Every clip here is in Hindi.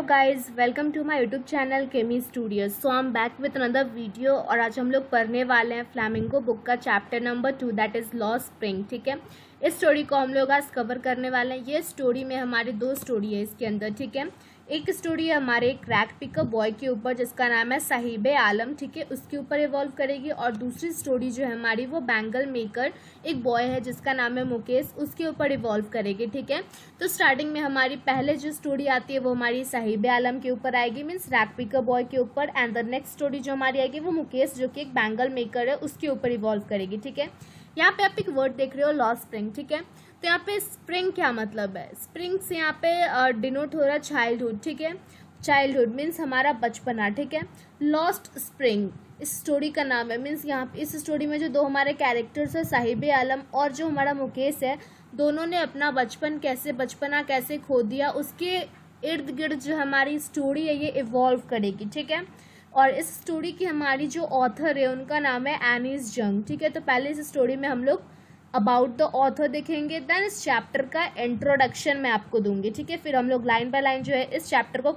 Guys, welcome to my YouTube channel Chemi studios. So I am back with another video और आज हम लोग पढ़ने वाले हैं फ्लैमिंगो बुक का chapter number 2 that is Lost Spring. ठीक है, इस स्टोरी को हम लोग आज कवर करने वाले हैं। ये स्टोरी में हमारे दो स्टोरी है इसके अंदर। ठीक है, एक स्टोरी है हमारे क्रैक पिकअप बॉय के ऊपर जिसका नाम है साहिब आलम। ठीक है, उसके ऊपर इवॉल्व करेगी। और दूसरी स्टोरी जो है हमारी वो बैंगल मेकर एक बॉय है जिसका नाम है मुकेश, उसके ऊपर इवॉल्व करेगी। ठीक है, तो स्टार्टिंग में हमारी पहले जो स्टोरी आती है वो हमारी साहिब आलम के ऊपर आएगी, मीन्स क्रैक पिकअप बॉय के ऊपर। एंड द नेक्स्ट स्टोरी जो हमारी आएगी वो मुकेश जो कि एक बैंगल मेकर है उसके ऊपर इवॉल्व करेगी। ठीक है, यहाँ पे आप एक वर्ड देख रहे हो लॉस्ट स्प्रिंग। ठीक है, तो यहाँ पे स्प्रिंग क्या मतलब है? स्प्रिंग से यहाँ पे डिनोट हो रहा है चाइल्डहुड। ठीक है, चाइल्डहुड मीन्स हमारा बचपना। ठीक है, लॉस्ट स्प्रिंग इस स्टोरी का नाम है। मीन्स यहाँ पे इस स्टोरी में जो दो हमारे कैरेक्टर्स है साहिब आलम और जो हमारा मुकेश है, दोनों ने अपना बचपना कैसे खो दिया उसके इर्द गिर्द जो हमारी स्टोरी है ये इवॉल्व करेगी। ठीक है, और इस स्टोरी की हमारी जो ऑथर है उनका नाम है एनीस जंग। ठीक है, तो पहले इस स्टोरी में हम लोग अबाउट द ऑथर देखेंगे, देन इस चैप्टर का इंट्रोडक्शन मैं आपको दूंगी। ठीक है, फिर हम लोग लाइन बाय लाइन जो है इस चैप्टर को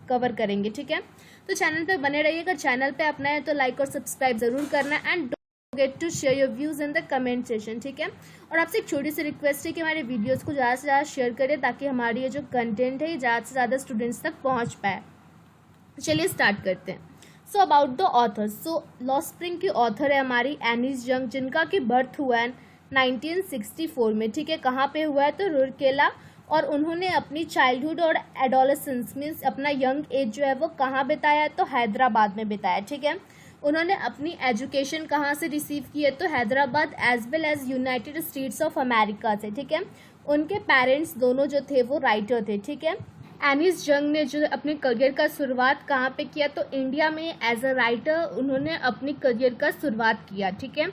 कवर करेंगे। ठीक है, तो चैनल पे बने रहिए। अगर चैनल पे अपना है तो लाइक और सब्सक्राइब जरूर करना and don't forget to share your views in the comment session. ठीक है, और आपसे एक छोटी सी रिक्वेस्ट है कि हमारे वीडियोज़ को ज़्यादा से ज़्यादा शेयर करें ताकि हमारी ये जो कंटेंट है ये ज़्यादा से ज़्यादा स्टूडेंट्स तक पहुँच पाए। चलिए स्टार्ट करते हैं। So about the author. So lost spring की ऑथर है हमारी एनीस जंग, जिनका कि बर्थ हुआ है 1964 में। ठीक है, कहाँ पे हुआ है? तो रूरकेला। और उन्होंने अपनी चाइल्डहुड और एडोलेसेंस मीन्स अपना यंग एज जो है वो कहाँ बिताया है? तो हैदराबाद में बिताया। ठीक है, उन्होंने अपनी एजुकेशन कहाँ से रिसीव की है? तो Hyderabad as well as United States of America से। ठीक है, उनके पेरेंट्स दोनों जो थे वो राइटर थे। ठीक है, एनीस जंग ने जो अपने करियर का शुरुआत कहाँ पे किया? तो इंडिया में एज अ राइटर उन्होंने अपनी करियर का शुरुआत किया। ठीक है,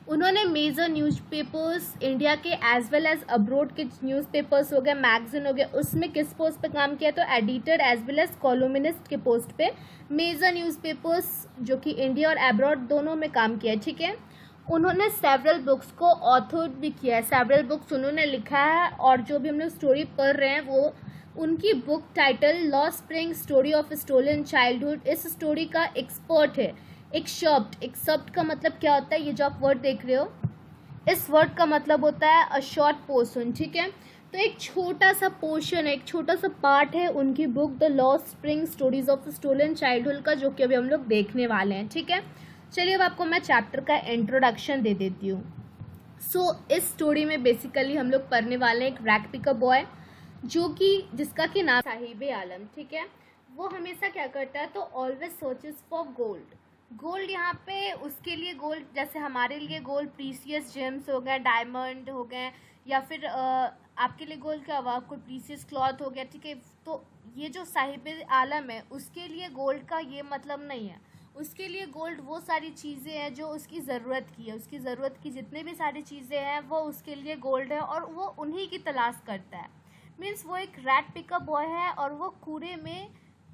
उन्होंने मेजर न्यूज़पेपर्स इंडिया के एज वेल एज अब्रोड के न्यूज़पेपर्स हो गए, मैगजीन हो गए, उसमें किस पोस्ट पे काम किया? तो एडिटर एज वेल एज कॉलमिनिस्ट के पोस्ट पे मेजर न्यूज़पेपर्स जो कि इंडिया और अब्रॉड दोनों में काम किया। ठीक है, उन्होंने सेवरल बुक्स को ऑथर भी किया है, सेवरल बुक्स उन्होंने लिखा है। और जो भी हम लोग स्टोरी पढ़ रहे हैं वो उनकी book title lost spring story of stolen childhood इस स्टोरी का एक्सपर्ट है। एक शब्द का मतलब क्या होता है? ये जो आप वर्ड देख रहे हो, इस वर्ड का मतलब होता है अ शॉर्ट पोर्शन। ठीक है, तो एक छोटा सा पोर्शन है, एक छोटा सा पार्ट है उनकी book the lost spring stories of stolen childhood का, जो कि अभी हम लोग देखने वाले हैं। ठीक है, चलिए अब आपको मैं चैप्टर का इंट्रोडक्शन दे देती हूँ। सो इस स्टोरी में बेसिकली हम लोग पढ़ने वाले हैं एक क्रैक पिकअप बॉय जो कि जिसका कि नाम साहिब आलम। ठीक है, वो हमेशा क्या करता है? तो always searches for gold. Gold यहाँ पे उसके लिए गोल्ड, जैसे हमारे लिए गोल्ड प्रीसियस जेम्स हो गए, डायमंड हो गए, या फिर आपके लिए गोल्ड क्या हुआ? कोई प्रीसियस क्लॉथ हो गया। ठीक है, तो ये जो साहिब आलम है उसके लिए गोल्ड का ये मतलब नहीं है। उसके लिए गोल्ड वो सारी चीज़ें हैं जो उसकी ज़रूरत की है, उसकी ज़रूरत की जितने भी सारी चीज़ें हैं वो उसके लिए गोल्ड है और वो उन्हीं की तलाश करता है। मीन्स वो एक रैट पिकअप बॉय है और वो कूड़े में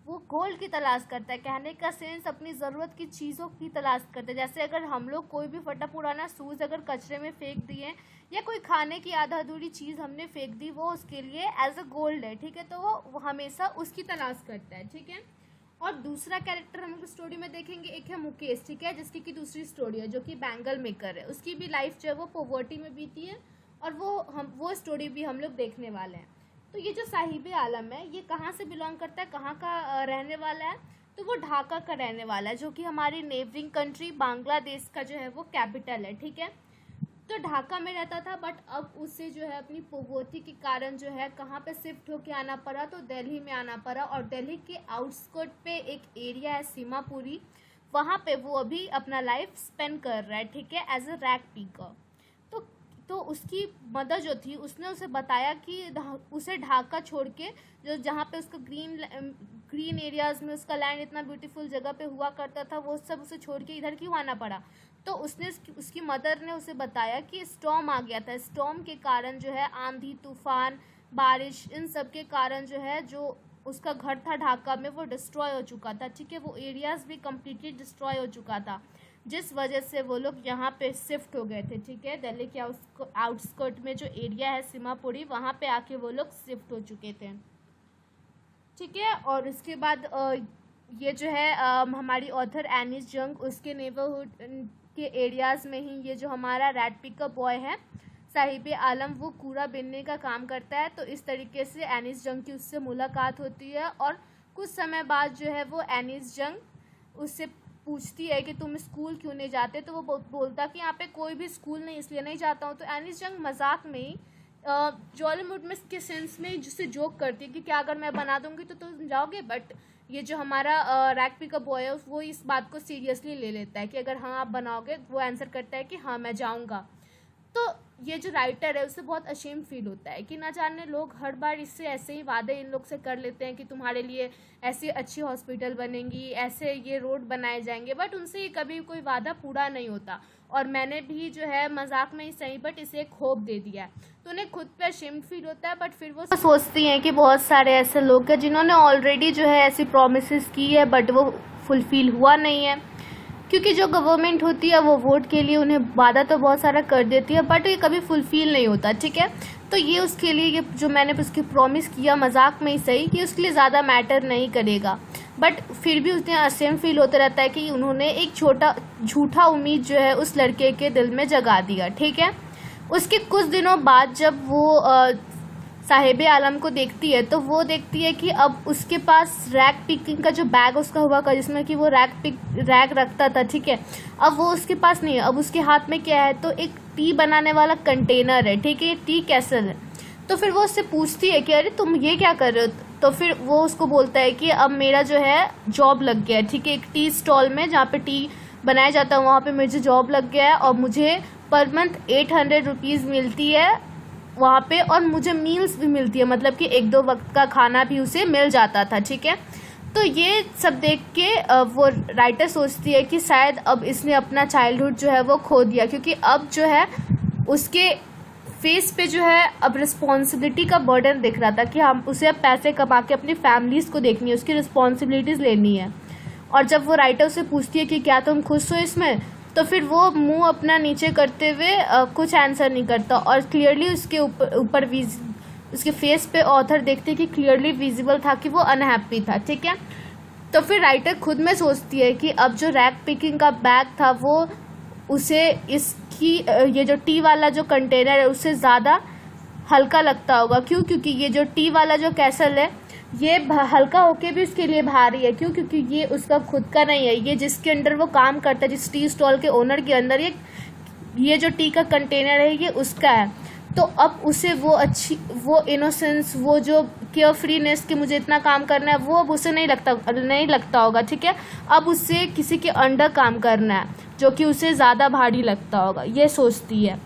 वो गोल्ड की तलाश करता है। कहने का सेंस अपनी ज़रूरत की चीज़ों की तलाश करता है। जैसे अगर हम लोग कोई भी फटा पुराना शूज़ अगर कचरे में फेंक दिए या कोई खाने की आधा अधूरी चीज़ हमने फेंक दी, वो उसके लिए एज अ गोल्ड है। ठीक है, तो वो हमेशा उसकी तलाश करता है। ठीक है, और दूसरा कैरेक्टर हम स्टोरी में देखेंगे, एक है मुकेश। ठीक है, जिसकी की दूसरी स्टोरी है जो कि बैंगल मेकर है, उसकी भी लाइफ जो है वो पॉवर्टी में बीती है और वो स्टोरी भी हम लोग देखने वाले हैं। तो ये जो साहिब आलम है ये कहाँ से बिलोंग करता है, कहाँ का रहने वाला है? तो वो ढाका का रहने वाला है जो कि हमारी नेबरिंग कंट्री बांग्लादेश का जो है वो कैपिटल है। ठीक है, तो ढाका में रहता था बट अब उसे जो है अपनी पॉवर्टी के कारण जो है कहाँ पे शिफ्ट होके आना पड़ा? तो दिल्ली में आना पड़ा। और दिल्ली के आउटस्कर्ट पे एक एरिया है सीमापुरी, वहाँ पे वो अभी अपना लाइफ स्पेंड कर रहा है। ठीक है, एज अ रैक पीकर। तो उसकी मदर जो थी उसने उसे बताया कि उसे ढाका छोड़ के जो जहाँ पे उसका ग्रीन एरियाज़ में उसका लैंड इतना ब्यूटीफुल जगह पे हुआ करता था वो सब उसे छोड़ के इधर क्यों आना पड़ा? तो उसकी मदर ने उसे बताया कि स्टॉर्म आ गया था। स्टॉर्म के कारण जो है आंधी तूफान बारिश इन सब के कारण जो है जो उसका घर था ढाका में वो डिस्ट्रॉय हो चुका था। ठीक है, वो एरियाज़ भी कम्प्लीटली डिस्ट्रॉय हो चुका था, जिस वजह से वो लोग यहाँ पे शिफ्ट हो गए थे। ठीक है, दिल्ली के आउटस्कर्ट में जो एरिया है सीमापुरी, वहाँ पे आके वो लोग शिफ्ट हो चुके थे। ठीक है। और उसके बाद ये जो है हमारी ऑथर एनिस जंग, उसके नेबरहुड के एरियाज़ में ही ये जो हमारा रेड पिकअप बॉय है साहिब आलम, वो कूड़ा बीनने का काम करता है। तो इस तरीके से एनिस जंग की उससे मुलाकात होती है और कुछ समय बाद जो है वो एनिस जंग उससे पूछती है कि तुम स्कूल क्यों नहीं जाते, तो वो बोलता कि यहाँ पे कोई भी स्कूल नहीं, इसलिए नहीं जाता हूँ। तो एनिस जंग मजाक में ही जॉली मूड में के सेंस में जिससे जोक करती है कि क्या अगर मैं बना दूंगी तो तुम जाओगे। बट ये जो हमारा रैक पिकअप बॉय है वो इस बात को सीरियसली ले लेता है कि अगर हाँ आप बनाओगे, वो आंसर करता है कि हाँ मैं जाऊँगा। तो ये जो राइटर है उससे बहुत अशेम फील होता है कि ना जाने लोग हर बार इससे ऐसे ही वादे इन लोग से कर लेते हैं कि तुम्हारे लिए ऐसी अच्छी हॉस्पिटल बनेंगी, ऐसे ये रोड बनाए जाएंगे, बट उनसे ये कभी कोई वादा पूरा नहीं होता। और मैंने भी जो है मजाक में ही सही बट इसे एक होप दे दिया है, तो उन्हें खुद पे अशेम्ड फील होता है। बट फिर वो सोचती हैं कि बहुत सारे ऐसे लोग हैं जिन्होंने ऑलरेडी जो है ऐसी प्रोमिसेस की है बट वो फुलफिल हुआ नहीं है, क्योंकि जो गवर्नमेंट होती है वो वोट के लिए उन्हें वादा तो बहुत सारा कर देती है बट ये कभी फुलफिल नहीं होता। ठीक है, तो ये उसके लिए ये जो मैंने उसकी प्रॉमिस किया मजाक में ही सही कि उसके लिए ज़्यादा मैटर नहीं करेगा, बट फिर भी उसने असेम फील होता रहता है कि उन्होंने एक छोटा झूठा उम्मीद जो है उस लड़के के दिल में जगा दिया। ठीक है, उसके कुछ दिनों बाद जब वो साहिब आलम को देखती है तो वो देखती है कि अब उसके पास रैक पिकिंग का जो बैग उसका हुआ का जिसमें कि वो रैक रखता था, ठीक है, अब वो उसके पास नहीं है। अब उसके हाथ में क्या है, तो एक टी बनाने वाला कंटेनर है, ठीक है, टी कैसल है। तो फिर वो उससे पूछती है कि अरे तुम ये क्या कर रहे हो, तो फिर वो उसको बोलता है कि अब मेरा जो है जॉब लग गया है, ठीक है, एक टी स्टॉल में जहाँ पे टी बनाया जाता है वहाँ पे मुझे जॉब लग गया है और मुझे पर मंथ 800 रुपीज़ मिलती है वहाँ पे, और मुझे मील्स भी मिलती है, मतलब कि 1-2 वक्त का खाना भी उसे मिल जाता था। ठीक है, तो ये सब देख के वो राइटर सोचती है कि शायद अब इसने अपना चाइल्डहुड जो है वो खो दिया, क्योंकि अब जो है उसके फेस पे जो है अब रिस्पॉन्सिबिलिटी का बर्डन दिख रहा था कि हम उसे अब पैसे कमा के अपनी फैमिलीज़ को देखनी है, उसकी रिस्पॉन्सिबिलिटीज़ लेनी है। और जब वो राइटर उसे पूछती है कि क्या तुम खुश हो इसमें, तो फिर वो मुंह अपना नीचे करते हुए कुछ आंसर नहीं करता और क्लियरली उसके ऊपर उसके फेस पे ऑथर देखते कि क्लियरली विजिबल था कि वो अनहैप्पी था। ठीक है, तो फिर राइटर खुद में सोचती है कि अब जो रैक पिकिंग का बैग था वो उसे इसकी ये जो टी वाला जो कंटेनर है उससे ज़्यादा हल्का लगता होगा। क्यों? क्योंकि ये जो टी वाला जो कैसल है ये हल्का होके भी उसके लिए भारी है। क्यों? क्योंकि ये उसका खुद का नहीं है, ये जिसके अंडर वो काम करता है, जिस टी स्टॉल के ओनर के अंदर ये जो टी का कंटेनर है ये उसका है। तो अब उसे वो इनोसेंस, वो जो केयर फ्रीनेस कि मुझे इतना काम करना है, वो अब उसे नहीं लगता होगा। ठीक है, अब उससे किसी के अंडर काम करना है जो कि उसे ज़्यादा भारी लगता होगा, ये सोचती है।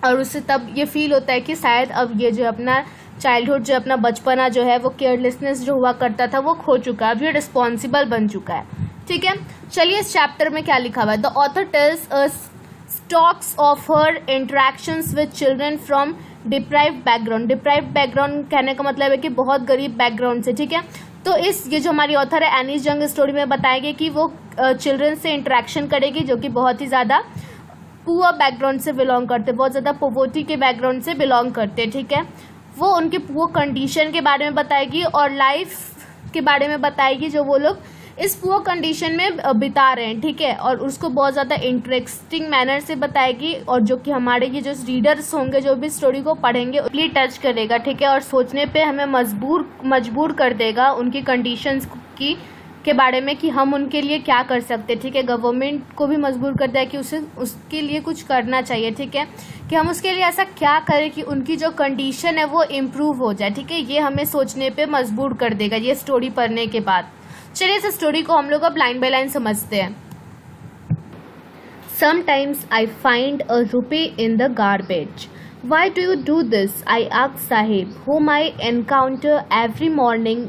और उसे तब ये फील होता है कि शायद अब ये जो अपना चाइल्डहुड, जो अपना बचपना जो है, वो केयरलेसनेस जो हुआ करता था वो खो चुका है, अब ये रिस्पॉन्सिबल बन चुका है। ठीक है, चलिए इस चैप्टर में क्या लिखा हुआ है। The author tells us talks of her interactions with children from deprived background। deprived background कहने का मतलब है कि बहुत गरीब बैकग्राउंड से। ठीक है, तो ये जो हमारी ऑथर है एनिस जंग स्टोरी में बताएगी कि वो चिल्ड्रन से इंटरेक्शन करेगी जो कि बहुत ही ज़्यादा पुअर बैकग्राउंड से बिलोंग करते, बहुत ज़्यादा पॉवर्टी के बैकग्राउंड से बिलोंग करते। ठीक है, वो उनके पुअर कंडीशन के बारे में बताएगी और लाइफ के बारे में बताएगी जो वो लोग इस पुअर कंडीशन में बिता रहे हैं। ठीक है, और उसको बहुत ज़्यादा इंटरेस्टिंग मैनर से बताएगी और जो कि हमारे ये जो रीडर्स होंगे जो भी स्टोरी को पढ़ेंगे उसके टच करेगा। ठीक है, और सोचने पे हमें मजबूर कर देगा उनकी कंडीशंस के बारे में कि हम उनके लिए क्या कर सकते। ठीक है, गवर्नमेंट को भी मजबूर कर दिया कि उसके लिए कुछ करना चाहिए। ठीक है, कि हम उसके लिए ऐसा क्या करें कि उनकी जो कंडीशन है वो इम्प्रूव हो जाए। ठीक है, ये हमें सोचने पे मजबूर कर देगा ये स्टोरी पढ़ने के बाद। चलिए इस स्टोरी को हम लोग अब लाइन बाय लाइन समझते हैं। Sometimes I find a rupee in the garbage. Why do you do this? I asked Sahib, whom I encounter every morning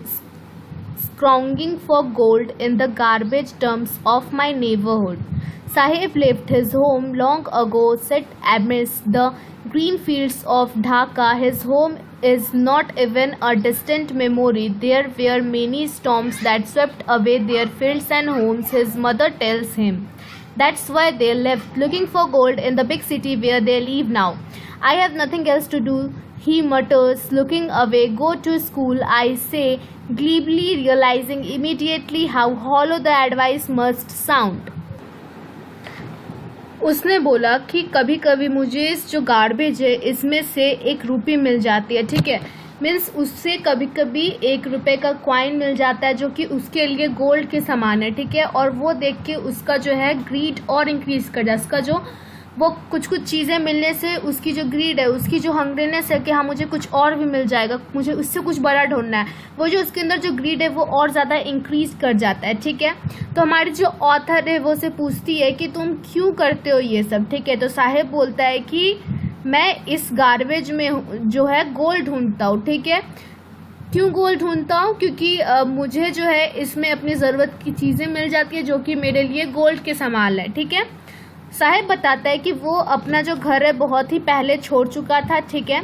scrounging for gold in the garbage dumps of my neighborhood. Sahib left his home long ago, set amidst the green fields of Dhaka. His home is not even a distant memory. There were many storms that swept away their fields and homes. His mother tells him that's why they left, looking for gold in the big city where they live now. I have nothing else to do he mutters, looking away. Go to school, I say, glibly, realizing immediately how hollow the advice must sound. उसने बोला कि कभी कभी मुझे इस जो गार्बेज है इसमें से 1 रुपये मिल जाती है, ठीक है, मीन्स उससे कभी कभी 1 रुपये का कॉइन मिल जाता है जो कि उसके लिए गोल्ड के समान है, ठीक है, और वो देख के उसका जो है ग्रीड और इंक्रीज कर जाए, उसका जो वो कुछ चीज़ें मिलने से उसकी जो ग्रीड है, उसकी जो हंग्रीनेस है कि हाँ मुझे कुछ और भी मिल जाएगा, मुझे उससे कुछ बड़ा ढूंढना है, वो जो उसके अंदर जो ग्रीड है वो और ज़्यादा इंक्रीज कर जाता है, ठीक है। तो हमारी जो ऑथर है वो उसे पूछती है कि तुम क्यों करते हो ये सब, ठीक है। तो साहिब बोलता है कि मैं इस गार्बेज में जो है गोल्ड ढूंढता हूँ, ठीक है। क्यों गोल्ड ढूंढता हूँ? क्योंकि मुझे जो है इसमें अपनी ज़रूरत की चीज़ें मिल जाती है जो कि मेरे लिए गोल्ड के समान है, ठीक है। साहिब बताता है कि वो अपना जो घर है बहुत ही पहले छोड़ चुका था, ठीक है,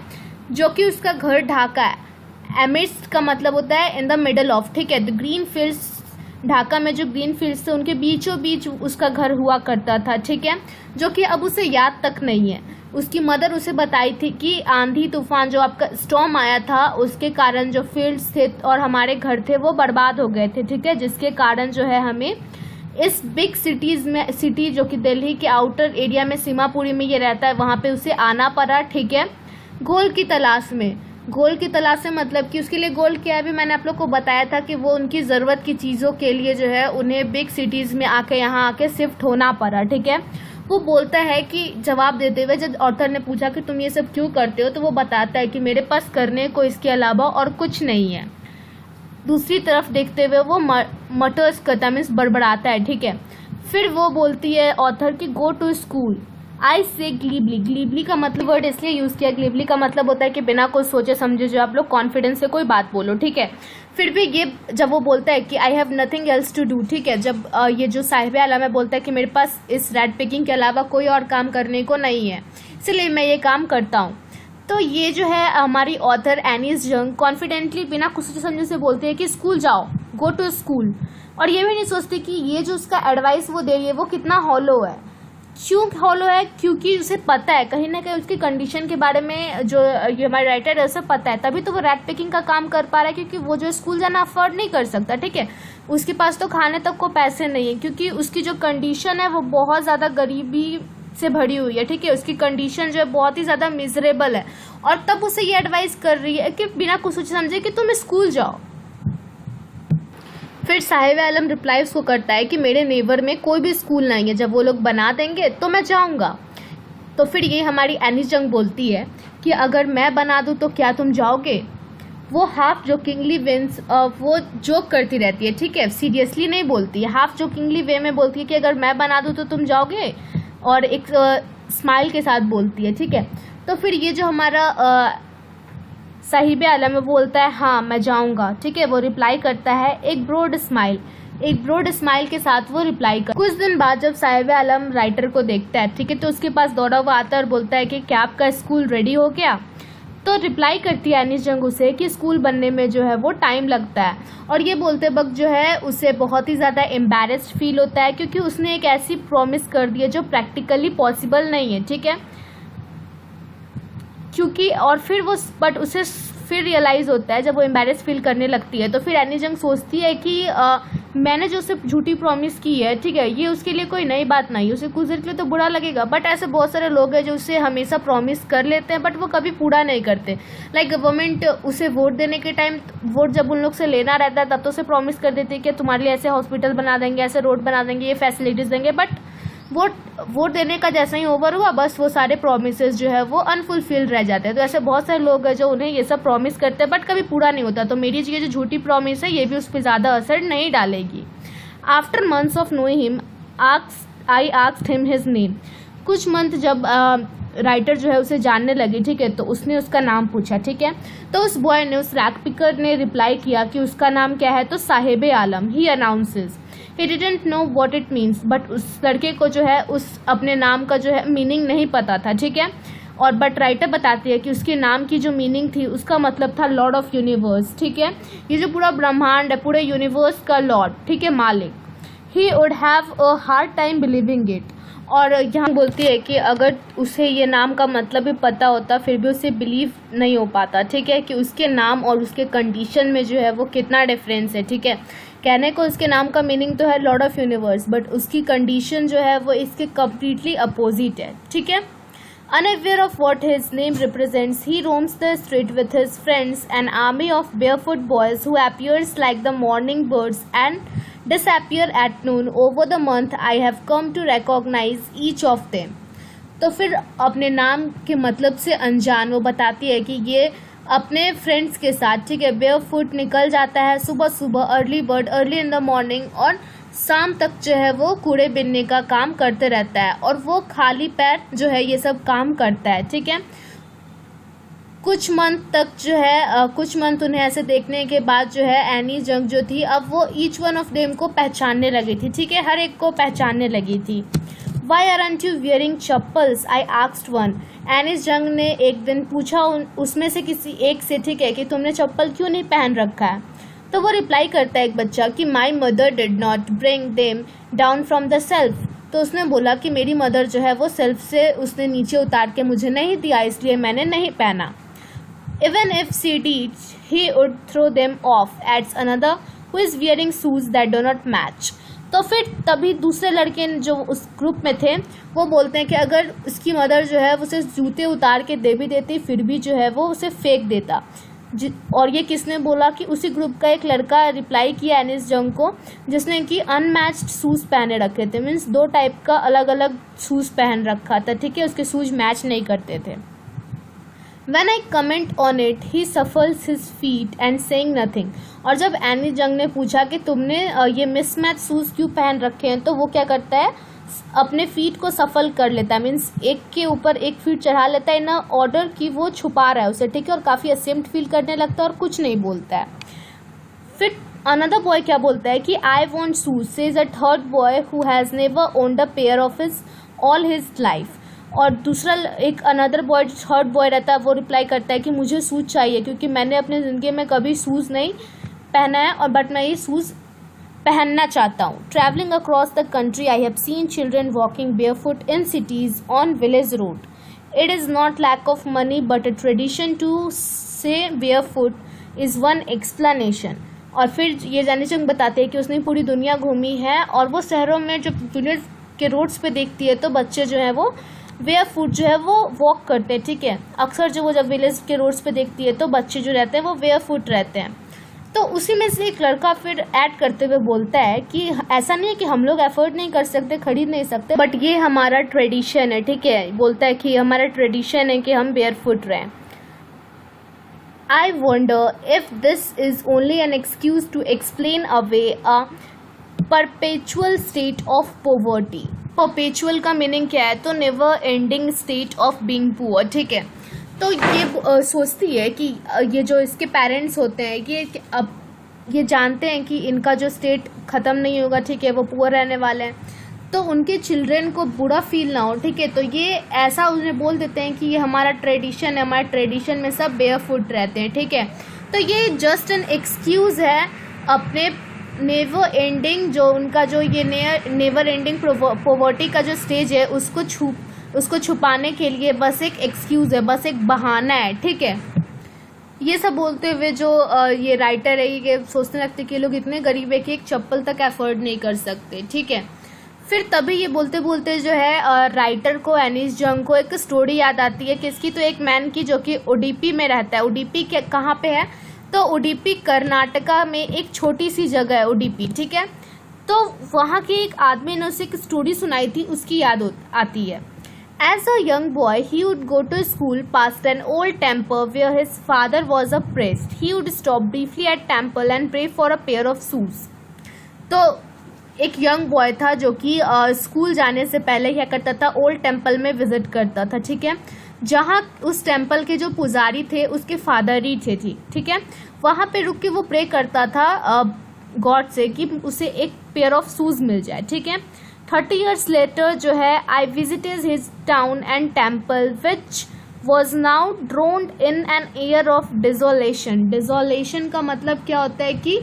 जो कि उसका घर ढाका है। एमिड्स का मतलब होता है इन द मिडल ऑफ, ठीक है। द ग्रीन फील्ड्स, ढाका में जो ग्रीन फील्ड्स थे उनके बीचों बीच उसका घर हुआ करता था, ठीक है, जो कि अब उसे याद तक नहीं है। उसकी मदर उसे बताई थी कि आंधी तूफान जो आपका स्टॉर्म आया था उसके कारण जो फील्ड्स थे और हमारे घर थे वो बर्बाद हो गए थे, ठीक है, जिसके कारण जो है हमें इस बिग सिटीज़ में, सिटी जो कि दिल्ली के आउटर एरिया में सीमापुरी में ये रहता है, वहाँ पे उसे आना पड़ा, ठीक है, गोल्ड की तलाश में। गोल्ड की तलाश में मतलब कि उसके लिए गोल्ड क्या है भी मैंने आप लोग को बताया था कि वो उनकी ज़रूरत की चीज़ों के लिए जो है उन्हें बिग सिटीज़ में आके यहाँ आके शिफ्ट होना पड़ा, ठीक है। वो बोलता है कि जवाब देते हुए जब ऑथर ने पूछा कि तुम ये सब क्यों करते हो, तो वो बताता है कि मेरे पास करने को इसके अलावा और कुछ नहीं है। दूसरी तरफ देखते हुए वो मटर्स करता मीन्स बड़बड़ाता है, ठीक है। फिर वो बोलती है ऑथर कि गो टू स्कूल, आई से ग्लीबली। ग्लीबली का मतलब वर्ड इसलिए यूज़ किया, ग्लीबली का मतलब होता है कि बिना कुछ सोचे समझे जो आप लोग कॉन्फिडेंस से कोई बात बोलो, ठीक है। फिर भी ये जब वो बोलता है कि I have nothing else to do, ठीक है, जब ये जो साहिब आलम है बोलता है कि मेरे पास इस रेड पिकिंग के अलावा कोई और काम करने को नहीं है, इसलिए मैं ये काम करता हूँ। तो ये जो है हमारी ऑथर एनीस जंग कॉन्फिडेंटली बिना कुछ सोचे समझे से बोलती है कि स्कूल जाओ, गो टू स्कूल, और ये भी नहीं सोचती कि ये जो उसका एडवाइस वो दे रही है वो कितना हॉलो है। क्यों हॉलो है? क्योंकि उसे पता है कहीं ना कहीं उसकी कंडीशन के बारे में, जो ये हमारे राइटर है उसे पता है, तभी तो वो रेड पिकिंग का काम कर पा रहा है, क्योंकि वो जो स्कूल जाना अफोर्ड नहीं कर सकता, ठीक है, उसके पास तो खाने तक को पैसे नहीं है, क्योंकि उसकी जो कंडीशन है वो बहुत ज़्यादा गरीबी से भरी हुई है, ठीक है, उसकी कंडीशन जो है बहुत ही ज़्यादा मिजरेबल है, और तब उसे ये एडवाइस कर रही है कि बिना कुछ सोचे समझे कि तुम स्कूल जाओ। फिर साहिब आलम रिप्लाई उसको करता है कि मेरे नेबर में कोई भी स्कूल नहीं है, जब वो लोग बना देंगे तो मैं जाऊंगा। तो फिर ये हमारी एनीस जंग बोलती है कि अगर मैं बना दूं तो क्या तुम जाओगे? वो हाफ जोकिंगली विंस, वो जोक करती रहती है, ठीक है, सीरियसली नहीं बोलती है, हाफ जोकिंगली वे में बोलती है कि अगर मैं बना दूं तो तुम जाओगे, और एक स्माइल के साथ बोलती है, ठीक है। तो फिर ये जो हमारा साहिब आलम है बोलता है हाँ मैं जाऊंगा, ठीक है, वो रिप्लाई करता है एक ब्रॉड स्माइल के साथ वो रिप्लाई कर। कुछ दिन बाद जब साहिब आलम राइटर को देखता है, ठीक है, तो उसके पास दौड़ा हुआ आता है और बोलता है कि क्या आपका स्कूल रेडी हो गया? तो रिप्लाई करती है एनीस जंग उसे कि स्कूल बनने में जो है वो टाइम लगता है, और ये बोलते वक्त जो है उसे बहुत ही ज़्यादा एम्बैरेस्ड फील होता है, क्योंकि उसने एक ऐसी प्रॉमिस कर दी है जो प्रैक्टिकली पॉसिबल नहीं है, ठीक है, क्योंकि और फिर वो बट उसे फिर रियलाइज़ होता है जब वो एम्बैरेस फील करने लगती है। तो फिर एनीस जंग सोचती है कि मैंने जो उसे झूठी प्रॉमिस की है, ठीक है, ये उसके लिए कोई नई बात नहीं, उसे कुछ देर के लिए तो बुरा लगेगा, बट ऐसे बहुत सारे लोग हैं जो उसे हमेशा प्रॉमिस कर लेते हैं बट वो कभी पूरा नहीं करते। लाइक गवर्नमेंट उसे वोट देने के टाइम, वोट जब उन लोग से लेना रहता है तब तो उसे प्रॉमिस कर देती है कि तुम्हारे लिए ऐसे हॉस्पिटल बना देंगे, ऐसे रोड बना देंगे, ये फैसिलिटीज़ देंगे, बट वोट देने का जैसा ही ओवर हुआ बस वो सारे प्रॉमिसेस जो है वो अनफुलफिल्ड रह जाते हैं। तो ऐसे बहुत सारे लोग हैं जो उन्हें ये सब प्रॉमिस करते हैं बट कभी पूरा नहीं होता। तो मेरी ये जो झूठी प्रॉमिस है ये भी उस पर ज़्यादा असर नहीं डालेगी। After months of knowing him I asked him his name. कुछ मंथ जब राइटर जो है उसे जानने लगी, ठीक है, तो उसने उसका नाम पूछा, ठीक है, तो उस बॉय ने, उस रैक पिकर ने रिप्लाई किया कि उसका नाम क्या है, तो Sahib Alam. He announces he didn't know what it means, but उस लड़के को जो है उस अपने नाम का जो है मीनिंग नहीं पता था, ठीक है, और बट राइटर बताती है कि उसके नाम की जो मीनिंग थी उसका मतलब था लॉर्ड ऑफ यूनिवर्स, ठीक है, ये जो पूरा ब्रह्मांड है, पूरे यूनिवर्स का लॉर्ड, ठीक है, मालिक। He would have a hard time believing it, और यहाँ बोलती है कि अगर उसे ये नाम का मतलब भी पता होता फिर भी उसे बिलीव नहीं हो पाता, ठीक है, कि उसके नाम और उसके कंडीशन में जो है वो कितना डिफरेंस है, ठीक है। कहने को उसके नाम का मीनिंग तो है लॉर्ड ऑफ यूनिवर्स, बट उसकी कंडीशन जो है वो इसके कम्प्लीटली अपोजिट है, ठीक है। Unaware of what his name represents, he roams the street with his friends, an army of barefoot boys who appears like the morning birds and disappear at noon. Over the month, I have come to recognize each of them. तो फिर अपने नाम के मतलब से अनजान वो बताती है कि ये अपने फ्रेंड्स के साथ, ठीक है, बेयरफुट निकल जाता है सुबह सुबह, early bird, early in the morning, और शाम तक जो है वो कूड़े बिनने का काम करते रहता है, और वो खाली पैर जो है ये सब काम करता है, ठीक है। कुछ मंथ तक जो है कुछ मंथ उन्हें ऐसे देखने के बाद जो है एनी जंग जो थी, अब वो ईच वन ऑफ देम को पहचानने लगी थी, ठीक है, हर एक को पहचानने लगी थी। Why aren't you wearing chappals? I asked one. एनिस जंग ने एक दिन पूछा उसमें से किसी एक से, ठीक है, कि तुमने चप्पल क्यों नहीं पहन रखा है। तो वो रिप्लाई करता है एक बच्चा कि my mother did not bring them down from the self. तो उसने बोला कि मेरी मदर जो है वो सेल्फ से उसने नीचे उतार के मुझे नहीं दिया, इसलिए मैंने नहीं पहना। Even if she did he would throw them off, adds another who is wearing shoes that do not match. तो फिर तभी दूसरे लड़के जो उस ग्रुप में थे वो बोलते हैं कि अगर उसकी मदर जो है उसे जूते उतार के दे भी देती फिर भी जो है वो उसे फेंक देता। और ये किसने बोला कि उसी ग्रुप का एक लड़का रिप्लाई किया एनिस जंग को, जिसने कि अनमैच्ड शूज़ पहने रखे थे, मीन्स दो टाइप का अलग अलग शूज़ पहन रखा था, ठीक है, उसके शूज़ मैच नहीं करते थे। When I comment on it, he shuffles his feet and saying nothing. और जब एनी जंग ने पूछा कि तुमने ये मिसमैच शूज़ क्यों पहन रखे हैं, तो वो क्या करता है, अपने फीट को सफल कर लेता है, मीन्स एक के ऊपर एक फीट चढ़ा लेता है इन ऑर्डर कि वो छुपा रहा है उसे, ठीक है, और काफ़ी असेम्ड फील करने लगता है और कुछ नहीं बोलता है। फिर अनदर बॉय क्या बोलता है कि I want shoes, says a third boy who has never owned a pair of his all his life. और दूसरा एक अनदर बॉय थर्ड बॉय रहता है वो रिप्लाई करता है कि मुझे शूज़ चाहिए क्योंकि मैंने अपनी ज़िंदगी में कभी शूज़ नहीं पहना है, और बट मैं ये शूज़ पहनना चाहता हूँ। Travelling across the country I have seen children walking barefoot in cities on village road. It is not lack of money but a tradition to say barefoot is one explanation. और फिर ये जानी चंग बताते हैं कि उसने पूरी दुनिया घूमी है, और वो शहरों में जब विलेज के रोड्स पे देखती है तो बच्चे जो है वो बेयरफुट जो है वो वॉक करते हैं, ठीक है। अक्सर जो वो जब विलेज के रोड्स पे देखती है तो बच्चे जो रहते हैं वो बेयरफुट रहते हैं। तो उसी में से एक लड़का फिर ऐड करते हुए बोलता है कि ऐसा नहीं है कि हम लोग एफर्ट नहीं कर सकते, खरीद नहीं सकते, बट ये हमारा ट्रेडिशन है, ठीक है। बोलता है कि हमारा ट्रेडिशन है कि हम बेयरफुट रहें। I wonder if this is only an excuse to explain away a perpetual state of poverty. Perpetual का मीनिंग क्या है, तो never ending state of being poor, ठीक है। तो ये सोचती है कि ये जो इसके पेरेंट्स होते हैं ये अब ये जानते हैं कि इनका जो स्टेट ख़त्म नहीं होगा, ठीक है, वो पुअर रहने वाले हैं, तो उनके चिल्ड्रन को बुरा फील ना हो, ठीक है, तो ये ऐसा उन्हें बोल देते हैं कि ये हमारा ट्रेडिशन है, हमारे ट्रेडिशन में सब बेयरफुट रहते हैं, ठीक है। तो ये जस्ट एन एक्सक्यूज़ है अपने नेवर एंडिंग जो उनका जो ये नेवर एंडिंग पॉवर्टी का जो स्टेज है उसको छुपाने के लिए बस एक एक्सक्यूज़ है, बस एक बहाना है, ठीक है। ये सब बोलते हुए जो ये राइटर है ये सोचने लगते कि लोग इतने गरीब है कि एक चप्पल तक अफोर्ड नहीं कर सकते, ठीक है। फिर तभी ये बोलते बोलते जो है राइटर को एनिस जंग को एक स्टोरी याद आती है किसकी, तो एक मैन की जो कि उडुपी में रहता है। उडुपी के कहाँ पे है, तो उडुपी कर्नाटका में एक छोटी सी जगह है उडुपी, ठीक है। तो वहाँ के एक आदमी ने उसे एक स्टोरी सुनाई थी, उसकी याद आती है। As a young boy, he would go to school past an old temple where his father was a priest. He would stop briefly at temple and pray for a pair of shoes. तो एक यंग बॉय था जो कि स्कूल जाने से पहले क्या करता था, ओल्ड टेम्पल में विजिट करता था, ठीक है, जहाँ उस टेम्पल के जो पुजारी थे उसके फादर ही थे, ठीक है। वहाँ पे रुक के वो प्रे करता था गॉड से कि उसे एक पेयर ऑफ शूज मिल जाए, ठीक है। 30 years later जो है I visited his town and temple which was now drowned in an air of desolation. Desolation का मतलब क्या होता है कि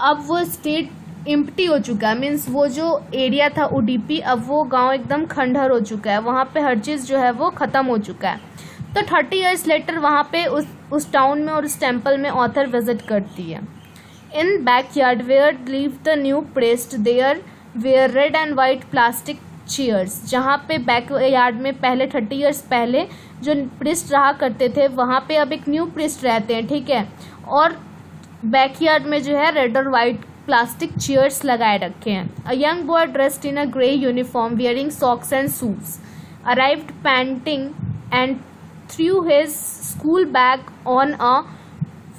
अब वो स्टेट एम्प्टी हो चुका है, मीन्स वो जो एरिया था उडीपी, अब वो गांव एकदम खंडहर हो चुका है, वहाँ पे हर चीज़ जो है वो ख़त्म हो चुका है। तो 30 ईयर्स लेटर वहाँ पे उस टाउन में और उस टेम्पल में ऑथर विजिट करती है। In backyard where live the new priest there were red and white plastic chairs. जहाँ पे बैकयार्ड में पहले 30 ईयर्स पहले जो प्रिस्ट रहा करते थे वहाँ पे अब एक न्यू प्रिस्ट रहते हैं, ठीक है। और बैकयार्ड में जो है रेड और वाइट प्लास्टिक चेयर्स लगाए रखे हैं। A young boy dressed in a grey uniform wearing socks and shoes arrived painting and through his school bag on a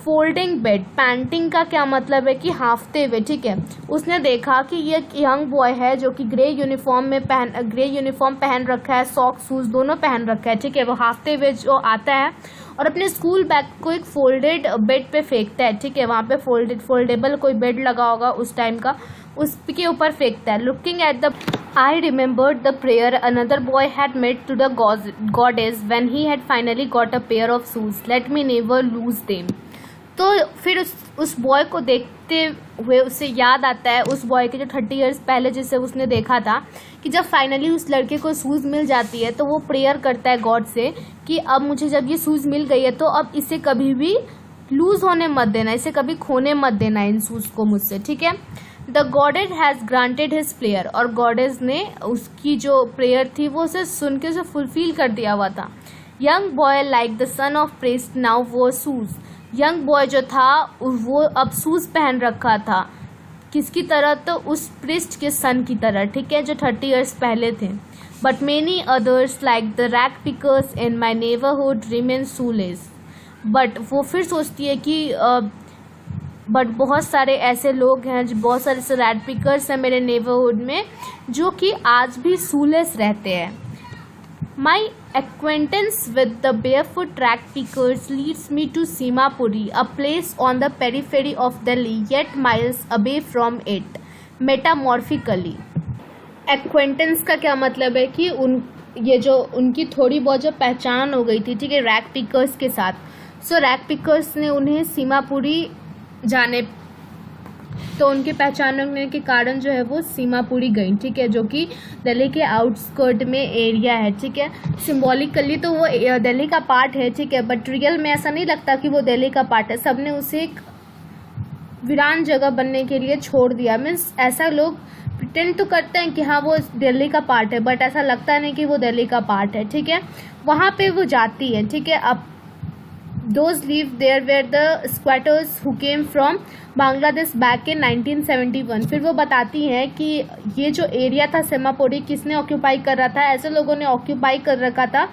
folding bed. Painting का क्या मतलब है कि हाफते हुए, ठीक है। उसने देखा कि ये यंग बॉय है जो कि ग्रे यूनिफॉर्म पहन रखा है, सॉक्स शूज दोनों पहन रखा है, ठीक है। वो हाफते हुए जो आता है और अपने स्कूल बैग को एक फोल्डेड बेड पे फेंकता है, ठीक है। वहाँ पे फोल्डेबल कोई बेड लगा होगा उस टाइम का, उसके ऊपर फेंकता है। Looking at the I remembered the prayer another boy had made to the goddess when he had finally got a pair of shoes. Let me never lose them. तो फिर उस बॉय को देखते हुए उससे याद आता है उस बॉय के जो 30 ईयर्स पहले जिसे उसने देखा था कि जब फाइनली उस लड़के को शूज़ मिल जाती है तो वो प्रेयर करता है गॉड से कि अब मुझे जब ये शूज़ मिल गई है तो अब इसे कभी भी लूज़ होने मत देना, इसे कभी खोने मत देना इन शूज़ को मुझसे, ठीक है। The goddess has granted his prayer, और गॉडेस ने उसकी जो प्रेयर थी वो उसे सुन के उसे फुलफिल कर दिया हुआ था। Young boy like the son of priest now वो शूज़। यंग बॉय जो था वो अब शूज़ पहन रखा था, किसकी तरह, तो उस प्रिस्ट के सन की तरह, ठीक है, जो 30 ईयर्स पहले थे। But many others like the rag pickers in my neighbourhood remain shoelace. But वो फिर सोचती है कि बट बहुत सारे ऐसे लोग हैं, जो बहुत सारे ऐसे रैट पिकर्स हैं मेरे नेबरहुड में जो कि आज भी शूलेस रहते हैं। My acquaintance with the barefoot rag pickers leads me to Seemapuri, a place on the periphery of Delhi yet miles away from it metamorphically. Acquaintance का क्या मतलब है कि ये जो उनकी थोड़ी बहुत जो पहचान हो गई थी, ठीक है, रैक पिकर्स के साथ। सो रैक पिकर्स ने उन्हें सीमापुरी जाने, तो उनके पहचान होने के कारण जो है वो सीमापुरी गई, ठीक है, जो कि दिल्ली के आउटस्कर्ट में एरिया है, ठीक है। सिंबॉलिकली तो वो दिल्ली का पार्ट है, ठीक है, बट रियल में ऐसा नहीं लगता कि वो दिल्ली का पार्ट है। सबने उसे एक वीरान जगह बनने के लिए छोड़ दिया। मीन्स ऐसा लोग प्रिटेंड तो करते हैं कि हाँ वो दिल्ली का पार्ट है, बट ऐसा लगता नहीं कि वो दिल्ली का पार्ट है, ठीक है। वहाँ पे वो जाती है, ठीक है। अब those live there were the squatters who came from Bangladesh back in 1971। फिर वो बताती हैं कि ये जो एरिया था सीमापुरी किसने ऑक्यूपाई कर रहा था, ऐसे लोगों ने ऑक्यूपाई कर रखा था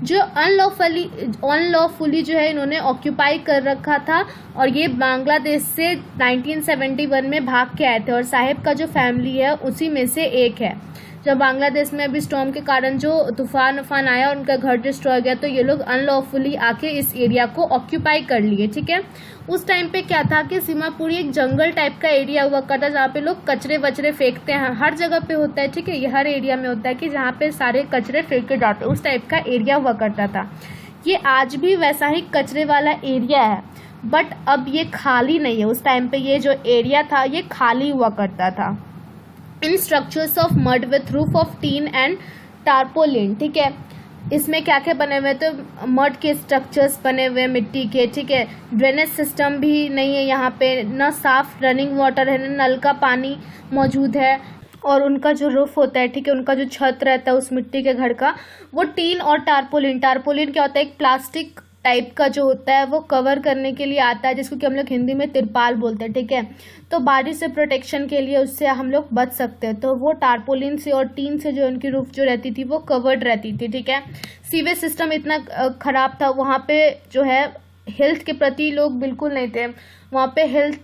जो अनलॉफुली जो है इन्होंने ऑक्यूपाई कर रखा था, और ये बांग्लादेश से 1971 में भाग के आए थे, और साहिब का जो फैमिली है उसी में से एक है। जब बांग्लादेश में अभी स्टॉर्म के कारण जो तूफान आया और उनका घर डिस्ट्रॉय गया, तो ये लोग अनलॉफुली आके इस एरिया को ऑक्यूपाई कर लिए, ठीक है। उस टाइम पे क्या था कि सीमापुरी एक जंगल टाइप का एरिया हुआ करता, जहाँ पे लोग कचरे वचरे फेंकते हैं, हर जगह पे होता है, ठीक है, ये हर एरिया में होता है कि जहाँ पे सारे कचरे फेंके जाते हैं, उस टाइप का एरिया हुआ करता था। ये आज भी वैसा ही कचरे वाला एरिया है, बट अब ये खाली नहीं है। उस टाइम पे ये जो एरिया था ये खाली हुआ करता था। In structures of mud with roof of tin and tarpaulin, ठीक है। इसमें क्या क्या बने हुए, तो मड के स्ट्रक्चर्स बने हुए मिट्टी के, ठीक है। ड्रेनेज सिस्टम भी नहीं है यहाँ पे, न साफ रनिंग वाटर है, न नल का पानी मौजूद है, और उनका जो रूफ होता है, ठीक है, उनका जो छत रहता है उस मिट्टी के घर का, वो टीन और टारपोलिन क्या होता है, एक प्लास्टिक टाइप का जो होता है वो कवर करने के लिए आता है, जिसको कि हम लोग हिंदी में तिरपाल बोलते हैं, ठीक है। तो बारिश से प्रोटेक्शन के लिए उससे हम लोग बच सकते हैं, तो वो टारपोलिन से और टीन से जो उनकी रूफ जो रहती थी वो कवर्ड रहती थी, ठीक है। सीवेज सिस्टम इतना खराब था वहाँ पे, जो है हेल्थ के प्रति लोग बिल्कुल नहीं थे, वहाँ पे हेल्थ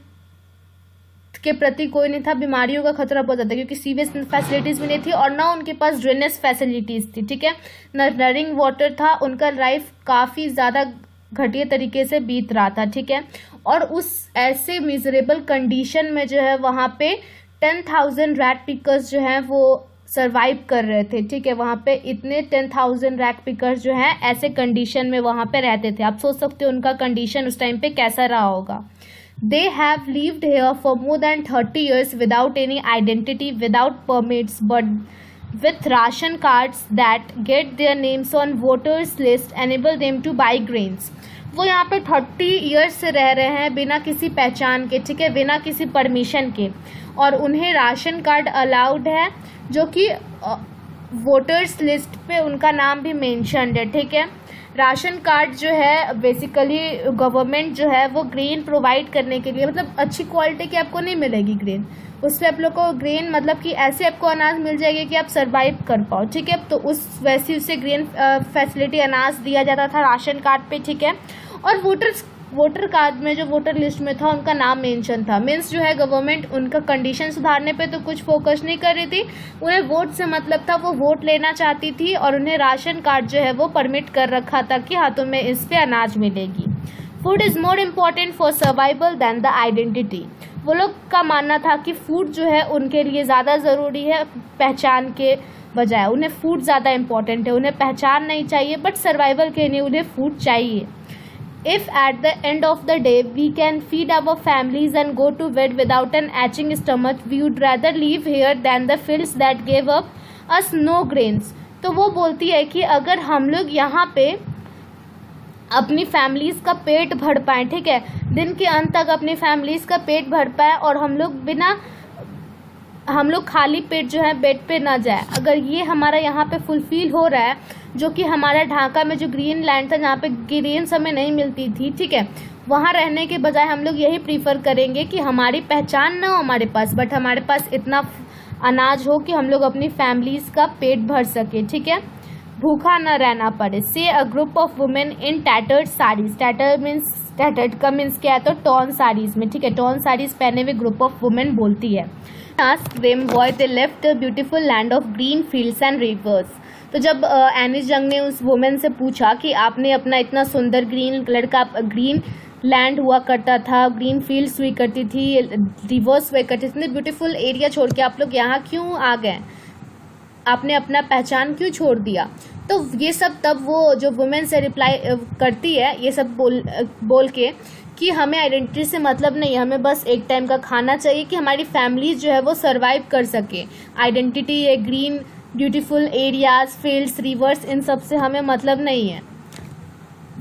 के प्रति कोई नहीं था, बीमारियों का खतरा बहुत ज़्यादा, क्योंकि सीवेज फैसिलिटीज़ भी नहीं थी और ना उनके पास ड्रेनेज फैसिलिटीज़ थी, ठीक है, न रनिंग वाटर था। उनका लाइफ काफ़ी ज़्यादा घटिया तरीके से बीत रहा था, ठीक है। और उस ऐसे मिजरेबल कंडीशन में जो है वहाँ पे 10,000 रैट पिकर्स जो हैं वो सर्वाइव कर रहे थे, ठीक है। वहाँ पे इतने 10,000 रैट पिकर्स जो हैं ऐसे कंडीशन में वहाँ पे रहते थे। आप सोच सकते हो उनका कंडीशन उस टाइम पे कैसा रहा होगा। They have lived here for more than 30 years without any identity, without permits, but with ration cards that get their names on voters list enable them to buy grains. वो यहाँ पे 30 ईयर्स से रह रहे हैं बिना किसी पहचान के, ठीक है, बिना किसी परमिशन के, और उन्हें राशन कार्ड अलाउड है जो कि वोटर्स लिस्ट पे उनका नाम भी मेंशन्ड है, ठीक है। राशन कार्ड जो है बेसिकली गवर्नमेंट जो है वो ग्रेन प्रोवाइड करने के लिए, मतलब अच्छी क्वालिटी की आपको नहीं मिलेगी ग्रेन, उस पर आप लोग को ग्रेन मतलब कि ऐसे आपको अनाज मिल जाएगी कि आप सरवाइव कर पाओ, ठीक है। तो उस वैसे उसे ग्रेन फैसिलिटी अनाज दिया जाता था राशन कार्ड पे, ठीक है। और वोटर कार्ड में जो वोटर लिस्ट में था उनका नाम मेंशन था। मीन्स जो है गवर्नमेंट उनका कंडीशन सुधारने पे तो कुछ फोकस नहीं कर रही थी, उन्हें वोट से मतलब था, वो वोट लेना चाहती थी और उन्हें राशन कार्ड जो है वो परमिट कर रखा था कि हाथों में इस पे अनाज मिलेगी। Food is more important for survival than the identity. वो लोग का मानना था कि फूड जो है उनके लिए ज़्यादा ज़रूरी है पहचान के बजाय, उन्हें फूड ज़्यादा इम्पॉर्टेंट है, उन्हें पहचान नहीं चाहिए बट सर्वाइवल के लिए उन्हें फूड चाहिए। If at the end of the day we can feed our families and go to bed without an aching stomach, we would rather live here than the fields that gave up us no grains। तो वो बोलती है कि अगर हम लोग यहाँ पे अपनी फैमिलीज़ का पेट भर पाएँ, ठीक है, दिन के अंत तक अपनी फैमिलीज़ का पेट भर पाए और हम लोग खाली पेट जो है बेड पे ना जाए, अगर ये हमारा यहाँ पे फुलफिल हो रहा है, जो कि हमारा ढाका में जो ग्रीन लैंड था जहाँ पे ग्रेन्स हमें नहीं मिलती थी, ठीक है, वहाँ रहने के बजाय हम लोग यही प्रीफर करेंगे कि हमारी पहचान ना हो हमारे पास, बट हमारे पास इतना अनाज हो कि हम लोग अपनी फैमिलीज़ का पेट भर सके, ठीक है, भूखा न रहना पड़े। से a group of women in tattered saris. Tattered का मीन्स क्या है, तो टॉर्न साड़ीज़ में, ठीक है, टॉर्न साड़ीज़ पहने हुए ग्रुप ऑफ वुमेन बोलती है। Asked them why they left the beautiful land of green fields and rivers। तो जब एनी जंग ने उस वुमेन से पूछा कि आपने अपना इतना सुंदर ग्रीन कलर का ग्रीन लैंड हुआ करता था, ग्रीन फील्ड्स हुई करती थी, रिवर्स हुआ करती थी, ब्यूटीफुल एरिया छोड़ के आप लोग यहाँ क्यों आ गए, आपने अपना पहचान क्यों छोड़ दिया। तो ये सब तब वो जो वुमेन से रिप्लाई करती है ये सब बोल के कि हमें आइडेंटिटी से मतलब नहीं है, हमें बस एक टाइम का खाना चाहिए कि हमारी फैमिली जो है वो सरवाइव कर सके। आइडेंटिटी ये green beautiful areas, fields, rivers, इन सब से हमें मतलब नहीं है।